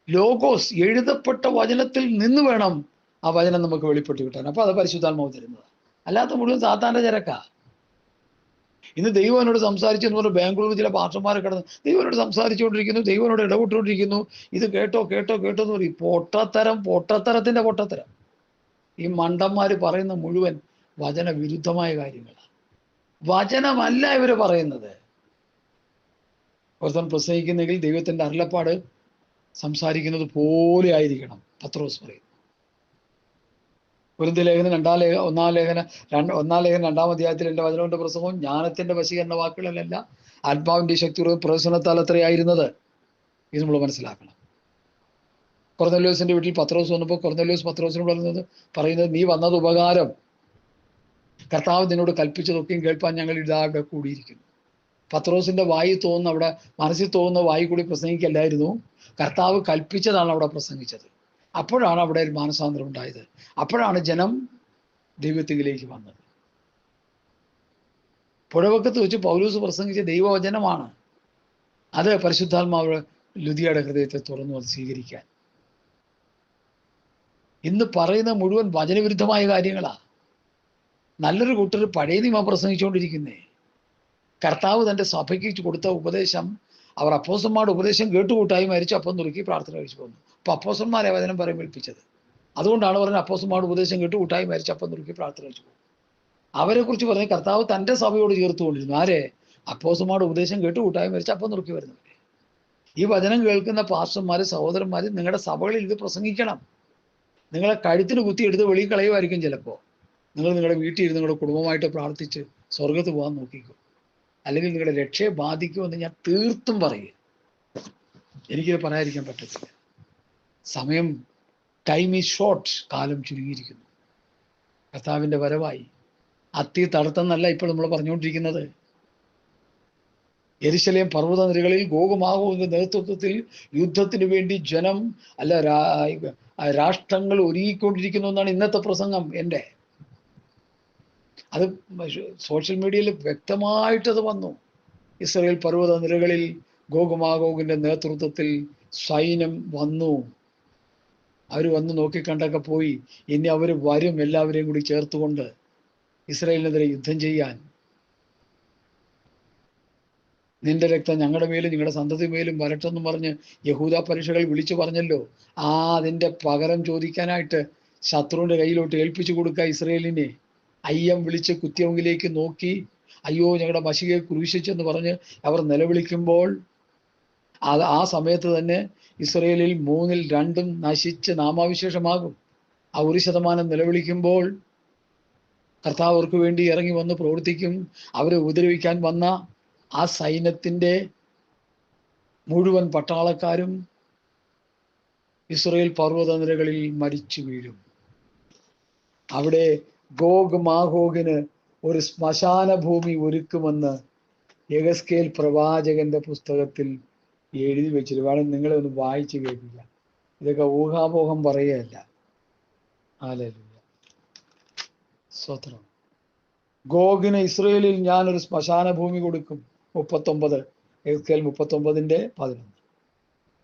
ലോഗോസ് എഴുതപ്പെട്ട വചനത്തിൽ നിന്ന് വേണം ആ വചനം നമുക്ക് വെളിപ്പെട്ട് കിട്ടാൻ. അപ്പോൾ അത് പരിശുദ്ധാത്മാവ് തരുന്നത്. അല്ലാത്ത മുഴുവൻ സാത്താൻ്റെ ചരക്ക. ഇന്ന് ദൈവം എന്നോട് സംസാരിച്ചു എന്ന് പറഞ്ഞ് ബാംഗ്ലൂർ ചില പാസ്റ്റർമാരെ കിടന്ന് ദൈവനോട് സംസാരിച്ചുകൊണ്ടിരിക്കുന്നു, ദൈവനോട് ഇടപെട്ടുകൊണ്ടിരിക്കുന്നു, ഇത് കേട്ടോ എന്ന് പറയും. പൊട്ടത്തരത്തിന്റെ പൊട്ടത്തരം. ഈ മണ്ടന്മാർ പറയുന്ന മുഴുവൻ വചനവിരുദ്ധമായ കാര്യങ്ങളാണ്. വചനമല്ല ഇവര് പറയുന്നത്. ഒരുത്തൻ പ്രസംഗിക്കുന്നെങ്കിൽ ദൈവത്തിന്റെ അരുളപ്പാട് സംസാരിക്കുന്നത് പോലെ ആയിരിക്കണം. പത്രോസ് പറയും. കൊരിന്ത്യർ ലേഖനം ഒന്നാം ലേഖനം 2-ാം അധ്യായത്തിൽ എൻ്റെ വചനത്തിന്റെ പ്രസംഗവും ജ്ഞാനത്തിന്റെ വശീകരണ വാക്കുകളിലല്ല, ആത്മാവിന്റെ ശക്തിയുടെ പ്രവേശനത്താൽ അത്രയായിരുന്നത്. ഇത് നമ്മൾ മനസ്സിലാക്കണം. കൊർന്നല്യോസിന്റെ വീട്ടിൽ പത്രോസ് വന്നപ്പോൾ പത്രോസിനോട് പറയുന്നത് നീ വന്നത് ഉപകാരം, കർത്താവ് നിന്നോട് കൽപ്പിച്ചതൊക്കെയും കേൾപ്പാൻ ഞങ്ങൾ ഇതാവിടെ കൂടിയിരിക്കുന്നു. പത്രോസിന്റെ വായി തോന്നുന്ന, അവിടെ മനസ്സിൽ തോന്നുന്ന വായി കൂടി പ്രസംഗിക്കല്ലായിരുന്നു, കർത്താവ് കൽപ്പിച്ചതാണ് അവിടെ പ്രസംഗിച്ചത്. അപ്പോഴാണ് അവിടെ ഒരു മാനസാന്തരം ഉണ്ടായത്. അപ്പോഴാണ് ജനം ദൈവത്തിലേക്ക് വന്നത്. പുഴവക്കത്ത് വെച്ച് പൗലോസ് പ്രസംഗിച്ച ദൈവവചനമാണ്. അത് പരിശുദ്ധാത്മാവ് ലുദിയയുടെ ഹൃദയത്തെ തുറന്നു അത് സ്വീകരിക്കാൻ. ഇന്ന് പറയുന്ന മുഴുവൻ വചനവിരുദ്ധമായ കാര്യങ്ങളാണ്. നല്ലൊരു കൂട്ടർ പഴയ നിയമം പ്രസംഗിച്ചുകൊണ്ടിരിക്കുന്നേ. കർത്താവ് തൻ്റെ സഭയ്ക്ക് കൊടുത്ത ഉപദേശം, അവർ അപ്പോസ്തലന്മാരുടെ ഉപദേശം കേട്ടുകൂട്ടായി മരിച്ചു അപ്പം നുറുക്കി പ്രാർത്ഥന കഴിച്ചു പോകുന്നു. അപ്പൊ അപ്പോസ്തലന്മാരെ വചനം പറയും ഏൽപ്പിച്ചത്. അതുകൊണ്ടാണ് പറഞ്ഞത് അപ്പോസ്തലന്മാരുടെ ഉപദേശം കേട്ടുകൂട്ടായി മരിച്ചു അപ്പം നുറുക്കി പ്രാർത്ഥന കഴിച്ചു പോകും. അവരെ കുറിച്ച് പറഞ്ഞ് കർത്താവ് തൻ്റെ സഭയോട് ചേർത്തുകൊണ്ടിരുന്നു. ആരെ? അപ്പോസ്തലന്മാരുടെ ഉപദേശം കേട്ടുകൂട്ടായി മരിച്ചു അപ്പം നുറുക്കി വരുന്നവരെ. ഈ വചനം കേൾക്കുന്ന പാസ്റ്റർമാര്, സഹോദരന്മാര്, നിങ്ങളുടെ സഭകളിൽ ഇത് പ്രസംഗിക്കണം. നിങ്ങളെ കഴുത്തിന് കുത്തിയെടുത്ത് വെളിയിൽ കളയുമായിരിക്കും ചിലപ്പോൾ. നിങ്ങളുടെ വീട്ടിൽ ഇരുന്ന് നിങ്ങളുടെ കുടുംബമായിട്ട് പ്രാർത്ഥിച്ച് സ്വർഗത്ത് പോകാൻ നോക്കിക്കോ. അല്ലെങ്കിൽ നിങ്ങളുടെ രക്ഷയെ ബാധിക്കുമെന്ന് ഞാൻ തീർത്തും പറയുക. എനിക്കിത് പറയാതിരിക്കാൻ പറ്റത്തില്ല. സമയം, ടൈം ഈസ് ഷോർട്ട്, കാലം ചുരുങ്ങിയിരിക്കുന്നു. കർത്താവിൻ്റെ വരവായി. അത്തി തടുത്തെന്നല്ല ഇപ്പോൾ നമ്മൾ പറഞ്ഞുകൊണ്ടിരിക്കുന്നത്. യെരുശലേം പർവ്വത നിരകളിൽ ഗോഗുമാഗോഗിന്റെ നേതൃത്വത്തിൽ യുദ്ധത്തിന് വേണ്ടി ജനം രാഷ്ട്രങ്ങൾ ഒരുങ്ങിക്കൊണ്ടിരിക്കുന്നു എന്നാണ് ഇന്നത്തെ പ്രസംഗം എൻ്റെ. അത് സോഷ്യൽ മീഡിയയിൽ വ്യക്തമായിട്ടത് വന്നു. ഇസ്രായേൽ പർവ്വത നിരകളിൽ ഗോഗുമാഗോഗിന്റെ നേതൃത്വത്തിൽ സൈന്യം വന്നു. അവർ വന്ന് നോക്കിക്കണ്ടൊക്കെ പോയി. ഇനി അവർ വരും, എല്ലാവരെയും കൂടി ചേർത്തുകൊണ്ട് ഇസ്രായേലിനെതിരെ യുദ്ധം ചെയ്യാൻ. നിന്റെ രക്തം ഞങ്ങളുടെ മേലും നിങ്ങളുടെ സന്തതി മേലും വരട്ടെന്നും പറഞ്ഞ് യഹൂദ പരീക്ഷകൾ വിളിച്ചു പറഞ്ഞല്ലോ. അതിൻ്റെ പകരം ചോദിക്കാനായിട്ട് ശത്രുവിൻ്റെ കയ്യിലോട്ട് ഏൽപ്പിച്ചു കൊടുക്കുക ഇസ്രായേലിനെ. അയ്യം വിളിച്ച് കുത്തിയവങ്കിലേക്ക് നോക്കി അയ്യോ ഞങ്ങളുടെ മശികയെ ക്രൂശിച്ചെന്ന് പറഞ്ഞ് അവർ നിലവിളിക്കുമ്പോൾ ആ സമയത്ത് തന്നെ ഇസ്രായേലിൽ 2/3 നശിച്ച് നാമാവിശേഷമാകും. ആ 1% നിലവിളിക്കുമ്പോൾ കർത്താവ് അവർക്ക് വേണ്ടി ഇറങ്ങി വന്ന് പ്രവർത്തിക്കും. അവരെ ഉപദ്രവിക്കാൻ വന്ന ആ സൈന്യത്തിൻ്റെ മുഴുവൻ പട്ടാളക്കാരും ഇസ്രായേൽ പർവ്വത നിരകളിൽ മരിച്ചു വീഴും. അവിടെ ഗോഗ് മാഗോഗിന് ഒരു ശ്മശാന ഭൂമി ഒരുക്കുമെന്ന് യെഹെസ്കേൽ പ്രവാചകന്റെ പുസ്തകത്തിൽ എഴുതി വെച്ചിട്ട് വേണം നിങ്ങളെ ഒന്ന് വായിച്ചു കേൾപ്പിക്കാം. ഇതൊക്കെ ഊഹാപോഹം പറയുകയല്ല. ഹല്ലേലൂയ, സ്തോത്രം. ഗോഗിന് ഇസ്രായേലിൽ ഞാനൊരു ശ്മശാന ഭൂമി കൊടുക്കും. 39 യെഹെസ്കേൽ 39:11.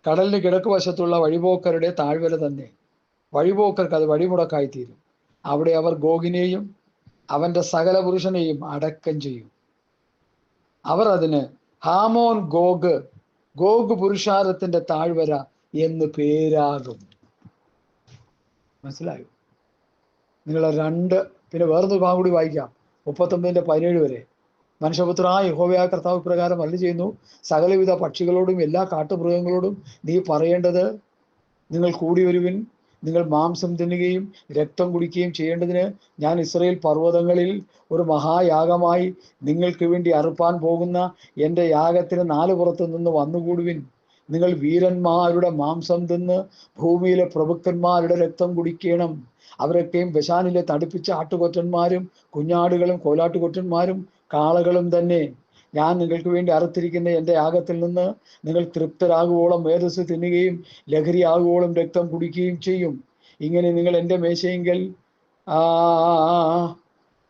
കടലിന് കിഴക്ക് വശത്തുള്ള വഴിപോക്കരുടെ താഴ്വര തന്നെ. വഴിപോക്കർക്ക് അത് വഴിമുടക്കായിത്തീരും. അവിടെ അവർ ഗോഗിനെയും അവൻ്റെ സകല പുരുഷനെയും അടക്കം ചെയ്യും. അവർ അതിന് ഹാമോൻ ഗോഗ്, ഗോഗ് പുരുഷാരത്തിന്റെ താഴ്വര എന്ന് പേരാകും. മനസ്സിലായോ? നിങ്ങൾ പിന്നെ വേറൊരു ഭാഗം കൂടി വായിക്കാം, 39-17 വരെ. മനുഷ്യപുത്രായ യഹോവയായ കർത്താവ് പ്രകാരം അരുളി ചെയ്യുന്നു, സകലവിധ പക്ഷികളോടും എല്ലാ കാട്ടുമൃഗങ്ങളോടും നീ പറയേണ്ടത്, നിങ്ങൾ കൂടി വരുവിൻ, നിങ്ങൾ മാംസം തിന്നുകയും രക്തം കുടിക്കുകയും ചെയ്യേണ്ടതിന് ഞാൻ ഇസ്രായേൽ പർവ്വതങ്ങളിൽ ഒരു മഹായാഗമായി നിങ്ങൾക്ക് വേണ്ടി അറുപ്പാൻ പോകുന്ന എൻ്റെ യാഗത്തിന് 4 പുറത്തു നിന്ന് വന്നുകൂടുവിൻ. നിങ്ങൾ വീരന്മാരുടെ മാംസം തിന്ന് ഭൂമിയിലെ പ്രഭുക്കന്മാരുടെ രക്തം കുടിക്കണം. അവരൊക്കെയും ബശാനിലെ തടിപ്പിച്ച ആട്ടുകൊറ്റന്മാരും കുഞ്ഞാടുകളും കോലാട്ടുകൊറ്റന്മാരും കാളകളും തന്നെ. ഞാൻ നിങ്ങൾക്ക് വേണ്ടി അറുത്തിരിക്കുന്ന എൻ്റെ യാഗത്തിൽ നിന്ന് നിങ്ങൾ തൃപ്തരാകുവോളം മേധസ് തിന്നുകയും ലഹരിയാകുവോളം രക്തം കുടിക്കുകയും ചെയ്യും. ഇങ്ങനെ നിങ്ങൾ എൻ്റെ മേശയെങ്കിൽ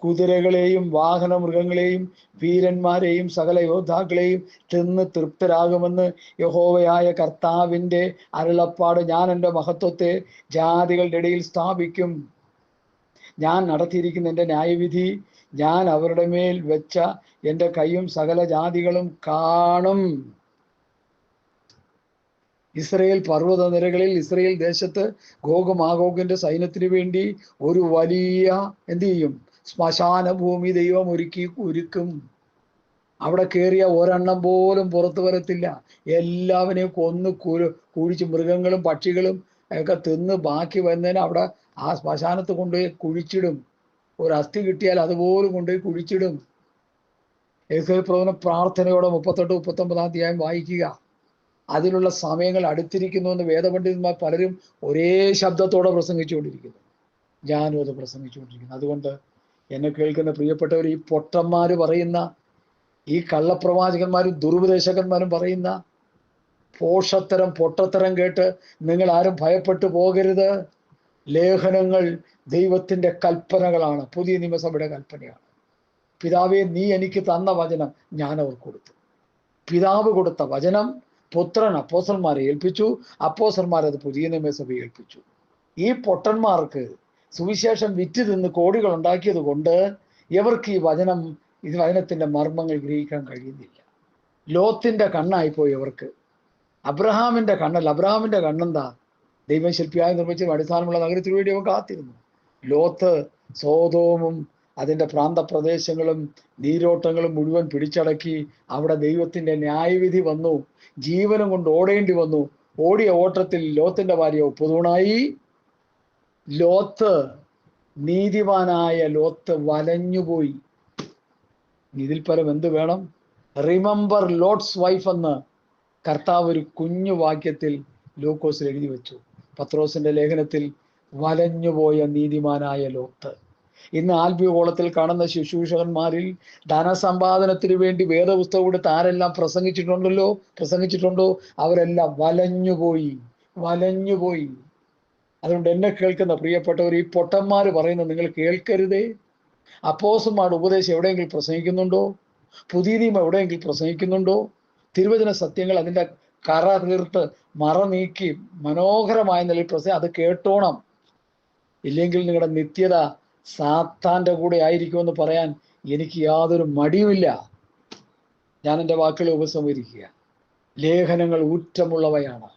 കുതിരകളെയും വാഹന മൃഗങ്ങളെയും വീരന്മാരെയും സകല യോദ്ധാക്കളെയും തിന്ന് തൃപ്തരാകുമെന്ന് യഹോവയായ കർത്താവിൻ്റെ അരുളപ്പാട്. ഞാൻ എൻ്റെ മഹത്വത്തെ ജാതികളുടെ ഇടയിൽ സ്ഥാപിക്കും. ഞാൻ നടത്തിയിരിക്കുന്ന എൻ്റെ ന്യായവിധി ഞാൻ അവരുടെ മേൽ വെച്ച എൻ്റെ കൈയും സകല ജാതികളും കാണും. ഇസ്രയേൽ പർവ്വത നിരകളിൽ, ഇസ്രയേൽ ദേശത്ത് ഗോഗ് മാഗോഗിന്റെ സൈന്യത്തിന് വേണ്ടി ഒരു വലിയ എന്ത് ചെയ്യും? ശ്മശാന ഭൂമി ദൈവം ഒരുക്കും. അവിടെ കയറിയ ഒരെണ്ണം പോലും പുറത്തു വരത്തില്ല. എല്ലാവരെയും കൊന്ന് കുഴിച്ച് മൃഗങ്ങളും പക്ഷികളും ഒക്കെ തിന്ന് ബാക്കി വരുന്നതിന് അവിടെ ആ ശ്മശാനത്ത് കൊണ്ടുപോയി കുഴിച്ചിടും. ഒരു അസ്ഥി കിട്ടിയാൽ അതുപോലും കൊണ്ടുപോയി കുഴിച്ചിടും. യെഹൂദ പ്രവചന പ്രാർത്ഥനയോടെ 38-39 അധ്യായം വായിക്കുക. അതിനുള്ള സമയങ്ങൾ അടുത്തിരിക്കുന്നു എന്ന് വേദപണ്ഡിതന്മാർ പലരും ഒരേ ശബ്ദത്തോടെ പ്രസംഗിച്ചുകൊണ്ടിരിക്കുന്നു. ഞാനും അത് പ്രസംഗിച്ചുകൊണ്ടിരിക്കുന്നു. അതുകൊണ്ട് എന്നെ കേൾക്കുന്ന പ്രിയപ്പെട്ടവർ, ഈ പൊട്ടന്മാർ പറയുന്ന, ഈ കള്ളപ്രവാചകന്മാരും ദുരുപദേശകന്മാരും പറയുന്ന പൊട്ടത്തരം കേട്ട് നിങ്ങൾ ആരും ഭയപ്പെട്ടു പോകരുത്. ലേഖനങ്ങൾ ദൈവത്തിൻ്റെ കൽപ്പനകളാണ്, പുതിയ നിയമസഭയുടെ കൽപ്പനയാണ്. പിതാവേ, നീ എനിക്ക് തന്ന വചനം ഞാൻ അവർക്ക് കൊടുത്തു. പിതാവ് കൊടുത്ത വചനം പുത്രൻ അപ്പോസ്തലന്മാരെ ഏൽപ്പിച്ചു, അപ്പോസ്തലന്മാരത് പുതിയ നിയമസഭയെ ഏൽപ്പിച്ചു. ഈ പൊട്ടന്മാർക്ക് സുവിശേഷം വിറ്റ് തിന്ന് കോടികൾ ഉണ്ടാക്കിയത് കൊണ്ട് ഇവർക്ക് ഈ വചനത്തിന്റെ മർമ്മങ്ങൾ ഗ്രഹിക്കാൻ കഴിയുന്നില്ല. ലോത്തിന്റെ കണ്ണായിപ്പോയി ഇവർക്ക്. അബ്രഹാമിന്റെ കണ്ണല്ല. അബ്രഹാമിന്റെ കണ്ണെന്താ? ദൈവം ശില്പിയായി നിർമ്മിച്ച അടിസ്ഥാനമുള്ള നഗരത്തിനു വേണ്ടി അവൻ കാത്തിരുന്നു. ലോത്ത് സോദോമും അതിൻ്റെ പ്രാന്തപ്രദേശങ്ങളും നീരോട്ടങ്ങളും മുഴുവൻ പിടിച്ചടക്കി. അവിടെ ദൈവത്തിൻ്റെ ന്യായവിധി വന്നു. ജീവനം കൊണ്ട് ഓടേണ്ടി വന്നു. ഓടിയ ഓട്ടത്തിൽ ലോത്തിന്റെ ഭാര്യ ഉപ്പുതൂണായി. നീതിമാനായ ലോത്ത് വലഞ്ഞുപോയി. ഇതിൽ പരം എന്ത് വേണം? റിമെമ്പർ ലോട്ട്സ് വൈഫ് എന്ന് കർത്താവ് ഒരു കുഞ്ഞു വാക്യത്തിൽ ലൂക്കോസിൽ എഴുതി വെച്ചു. പത്രോസിന്റെ ലേഖനത്തിൽ വലഞ്ഞുപോയ നീതിമാനായ ലോത്ത്. ഇന്ന് ആൽബിയോളത്തിൽ കാണുന്ന ശുശ്രൂഷകന്മാരിൽ ധനസമ്പാദനത്തിന് വേണ്ടി വേദപുസ്തകം കൊടുത്ത് ആരെല്ലാം പ്രസംഗിച്ചിട്ടുണ്ടോ അവരെല്ലാം വലഞ്ഞുപോയി. അതുകൊണ്ട് എന്നെ കേൾക്കുന്ന പ്രിയപ്പെട്ടവർ, ഈ പൊട്ടന്മാർ പറയുന്നത് നിങ്ങൾ കേൾക്കരുതേ. അപ്പോസ്തലന്മാരുടെ ഉപദേശം എവിടെയെങ്കിലും പ്രസംഗിക്കുന്നുണ്ടോ? പുതിയ നിയമം എവിടെയെങ്കിലും പ്രസംഗിക്കുന്നുണ്ടോ? തിരുവചന സത്യങ്ങൾ അതിൻ്റെ കറ തീർത്ത് മറ നീക്കി മനോഹരമായ നിലയിൽ അത് കേട്ടോണം. ഇല്ലെങ്കിൽ നിങ്ങളുടെ നിത്യത സാത്താൻ്റെ കൂടെ ആയിരിക്കുമെന്ന് പറയാൻ എനിക്ക് യാതൊരു മടിയുമില്ല. ഞാൻ എൻ്റെ വാക്കുകളെ ഉപസംഹരിക്കുക. ലേഖനങ്ങൾ ഊറ്റമുള്ളവയാണ്.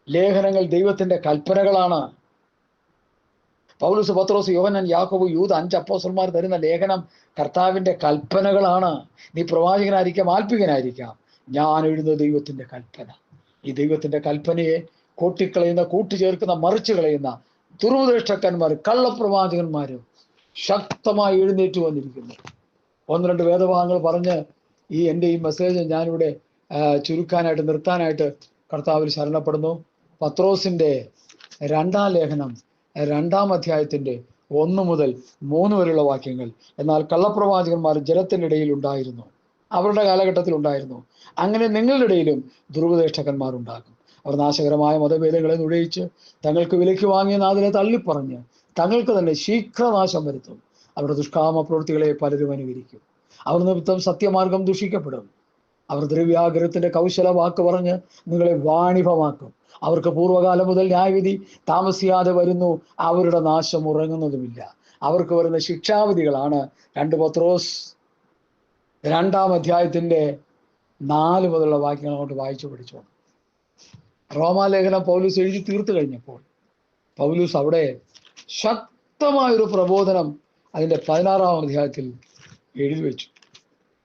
ലേഖനങ്ങൾ ദൈവത്തിൻ്റെ കൽപ്പനകളാണ്. പൗലോസ്, പത്രോസ്, യോഹന്നാൻ, യാക്കോബ്, യൂദ 5 അപ്പോസ്തലന്മാർ തരുന്ന ലേഖനം കർത്താവിൻ്റെ കൽപ്പനകളാണ്. നീ പ്രവാചകനായിരിക്കാം, ആത്മികനായിരിക്കാം, ഞാൻ എഴുതുന്ന ദൈവത്തിൻ്റെ കൽപ്പന. ഈ ദൈവത്തിൻ്റെ കൽപ്പനയെ കൂട്ടിച്ചേർക്കുന്ന, മറിച്ചു കളയുന്ന ദുരുപദേഷ്ടന്മാർ, കള്ളപ്രവാചകന്മാരും ശക്തമായി എഴുന്നേറ്റ് വന്നിരിക്കുന്നു. 1-2 വേദഭാഗങ്ങൾ പറഞ്ഞ് എൻ്റെ ഈ മെസ്സേജ് ഞാനിവിടെ നിർത്താനായിട്ട് കർത്താവിൽ ശരണപ്പെടുന്നു. പത്രോസിൻ്റെ 2-ാം ലേഖനം 2-ാം അധ്യായത്തിൻ്റെ 1 മുതൽ 3 വരെയുള്ള വാക്യങ്ങൾ. എന്നാൽ കള്ളപ്രവാചകന്മാർ ജനത്തിനിടയിൽ ഉണ്ടായിരുന്നു, അവരുടെ കാലഘട്ടത്തിൽ ഉണ്ടായിരുന്നു. അങ്ങനെ നിങ്ങളുടെ ഇടയിലും ദുരുപദേഷ്ടന്മാരുണ്ടാകും. അവർ നാശകരമായ മതഭേദങ്ങളെ നുഴയിച്ച് തങ്ങൾക്ക് വിലയ്ക്ക് വാങ്ങിയ നാഥനെ തള്ളിപ്പറഞ്ഞ് തങ്ങൾക്ക് തന്നെ ശീഘ്രനാശം വരുത്തും. അവരുടെ ദുഷ്കാമ പ്രവൃത്തികളെ പലരും അനുകരിക്കും. അവർ നിമിത്തം സത്യമാർഗം ദുഷിക്കപ്പെടും. അവർ ദ്രവ്യാഗ്രഹത്തിന്റെ കൗശല വാക്ക് പറഞ്ഞ് നിങ്ങളെ വാണിഭമാക്കും. അവർക്ക് പൂർവ്വകാലം മുതൽ ന്യായവിധി താമസിയാതെ വരുന്നു, അവരുടെ നാശം ഉറങ്ങുന്നതുമില്ല. അവർക്ക് വരുന്ന ശിക്ഷാവിധികളാണ് 2 പത്രോസ് 2-ാം അധ്യായത്തിൻ്റെ 4 മുതലുള്ള വാക്യങ്ങൾ അങ്ങോട്ട് വായിച്ചു പഠിച്ചോണം. റോമാലേഖനം പൗലൂസ് എഴുതി തീർത്തു കഴിഞ്ഞപ്പോൾ പൗലൂസ് അവിടെ ശക്തമായൊരു പ്രബോധനം അതിൻ്റെ 16-ാം അധ്യായത്തിൽ എഴുതി വെച്ചു.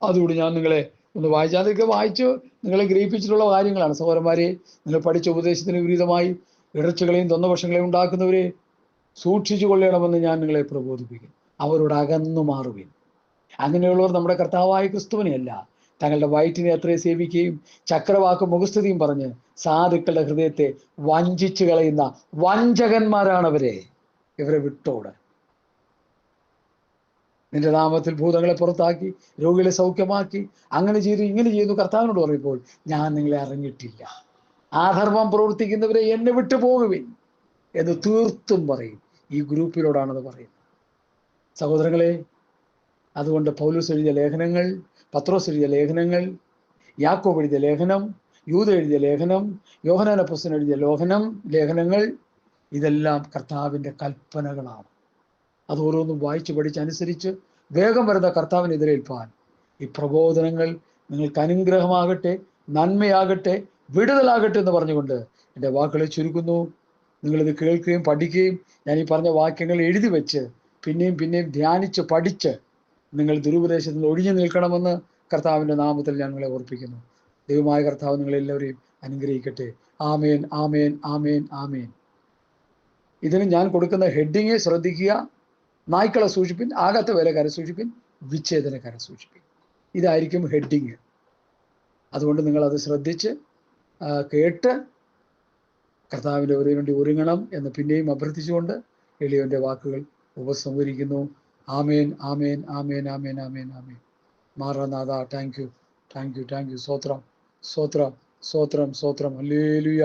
അതുകൂടി ഞാൻ നിങ്ങളെ ഒന്ന് വായിച്ചു. അതൊക്കെ വായിച്ച് നിങ്ങളെ ഗ്രഹിപ്പിച്ചിട്ടുള്ള കാര്യങ്ങളാണ്. സഹോദരന്മാരെ, നിങ്ങൾ പഠിച്ച ഉപദേശത്തിന് വിപരീതമായി ഇടർച്ചകളെയും തൊന്നപക്ഷങ്ങളെയും ഉണ്ടാക്കുന്നവരെ സൂക്ഷിച്ചു കൊള്ളണമെന്ന് ഞാൻ നിങ്ങളെ പ്രബോധിപ്പിക്കും. അവരോട് അകന്നു മാറുവിൻ. അങ്ങനെയുള്ളവർ നമ്മുടെ കർത്താവായ ക്രിസ്തുവിനെയല്ല, തങ്ങളുടെ വയറ്റിനെ അത്രേ സേവിക്കുകയും ചക്രവാക്കും മുഖസ്തുതിയും പറഞ്ഞ് സാധുക്കളുടെ ഹൃദയത്തെ വഞ്ചിച്ചു കളയുന്ന വഞ്ചകന്മാരാണവരെ. ഇവരെ വിട്ടോട്. നിന്റെ നാമത്തിൽ ഭൂതങ്ങളെ പുറത്താക്കി രോഗികളെ സൗഖ്യമാക്കി അങ്ങനെ ചെയ്തു ഇങ്ങനെ ചെയ്തു കർത്താവിനോട് പറയുമ്പോൾ ഞാൻ നിങ്ങളെ അറിഞ്ഞിട്ടില്ല. ആധർമ്മം പ്രവർത്തിക്കുന്നവരെ എന്നെ വിട്ടു പോകുവിൻ എന്ന് തീർത്തും പറയും. ഈ ഗ്രൂപ്പിലോടാണത് പറയുന്നത്. സഹോദരങ്ങളെ, അതുകൊണ്ട് പൗലോസ് എഴുതിയ ലേഖനങ്ങൾ, പത്രോസ് എഴുതിയ ലേഖനങ്ങൾ, യാക്കോബ് എഴുതിയ ലേഖനം, യൂദ എഴുതിയ ലേഖനം, യോഹന്നാൻ അപ്പോസ്തലൻ എഴുതിയ ലേഖനങ്ങൾ ഇതെല്ലാം കർത്താവിൻ്റെ കൽപ്പനകളാണ്. അത് ഓരോന്നും വായിച്ച് പഠിച്ചനുസരിച്ച് വേഗം വരുന്ന കർത്താവിനെ എതിരേൽപ്പാൻ ഈ പ്രബോധനങ്ങൾ നിങ്ങൾക്ക് അനുഗ്രഹമാകട്ടെ, നന്മയാകട്ടെ, വിടുതലാകട്ടെ എന്ന് പറഞ്ഞുകൊണ്ട് എൻ്റെ വാക്കുകളെ ചുരുക്കുന്നു. നിങ്ങളിത് കേൾക്കുകയും പഠിക്കുകയും ഞാൻ ഈ പറഞ്ഞ വാക്യങ്ങൾ എഴുതി വെച്ച് പിന്നെയും പിന്നെയും ധ്യാനിച്ച് പഠിച്ച് നിങ്ങൾ ദുരുപദേശത്തിൽ നിന്ന് ഒഴിഞ്ഞു നിൽക്കണമെന്ന് കർത്താവിൻ്റെ നാമത്തിൽ ഞാൻ നിങ്ങളെ ഓർപ്പിക്കുന്നു. ദൈവമായ കർത്താവ് നിങ്ങളെല്ലാവരെയും അനുഗ്രഹിക്കട്ടെ. ആമേൻ, ആമേൻ, ആമേൻ, ആമേൻ. ഇതിന് ഞാൻ കൊടുക്കുന്ന ഹെഡിങ് ശ്രദ്ധിക്കുക. നായ്ക്കളെ സൂക്ഷിപ്പിൻ, ആകാത്ത വേലക്കാരെ സൂക്ഷിപ്പിൻ, വിച്ഛേദനക്കാരെ സൂക്ഷിപ്പിൻ. ഇതായിരിക്കും ഹെഡിങ്. അതുകൊണ്ട് നിങ്ങളത് ശ്രദ്ധിച്ച് കേട്ട് കർത്താവിൻ്റെ വേണ്ടി ഒരുങ്ങണം എന്ന് പിന്നെയും അഭ്യർത്ഥിച്ചുകൊണ്ട് എളിയവൻ്റെ വാക്കുകൾ ഉപസംഹരിക്കുന്നു. ആമേൻ, ആമേൻ, ആമേൻ, ആമേൻ, ആമേൻ, ആമേൻ. മാറാനാഥ, thank you, thank you, thank you. സ്തോത്രം, സ്തോത്രം, സ്തോത്രം, സ്തോത്രം. ഹല്ലേലൂയ.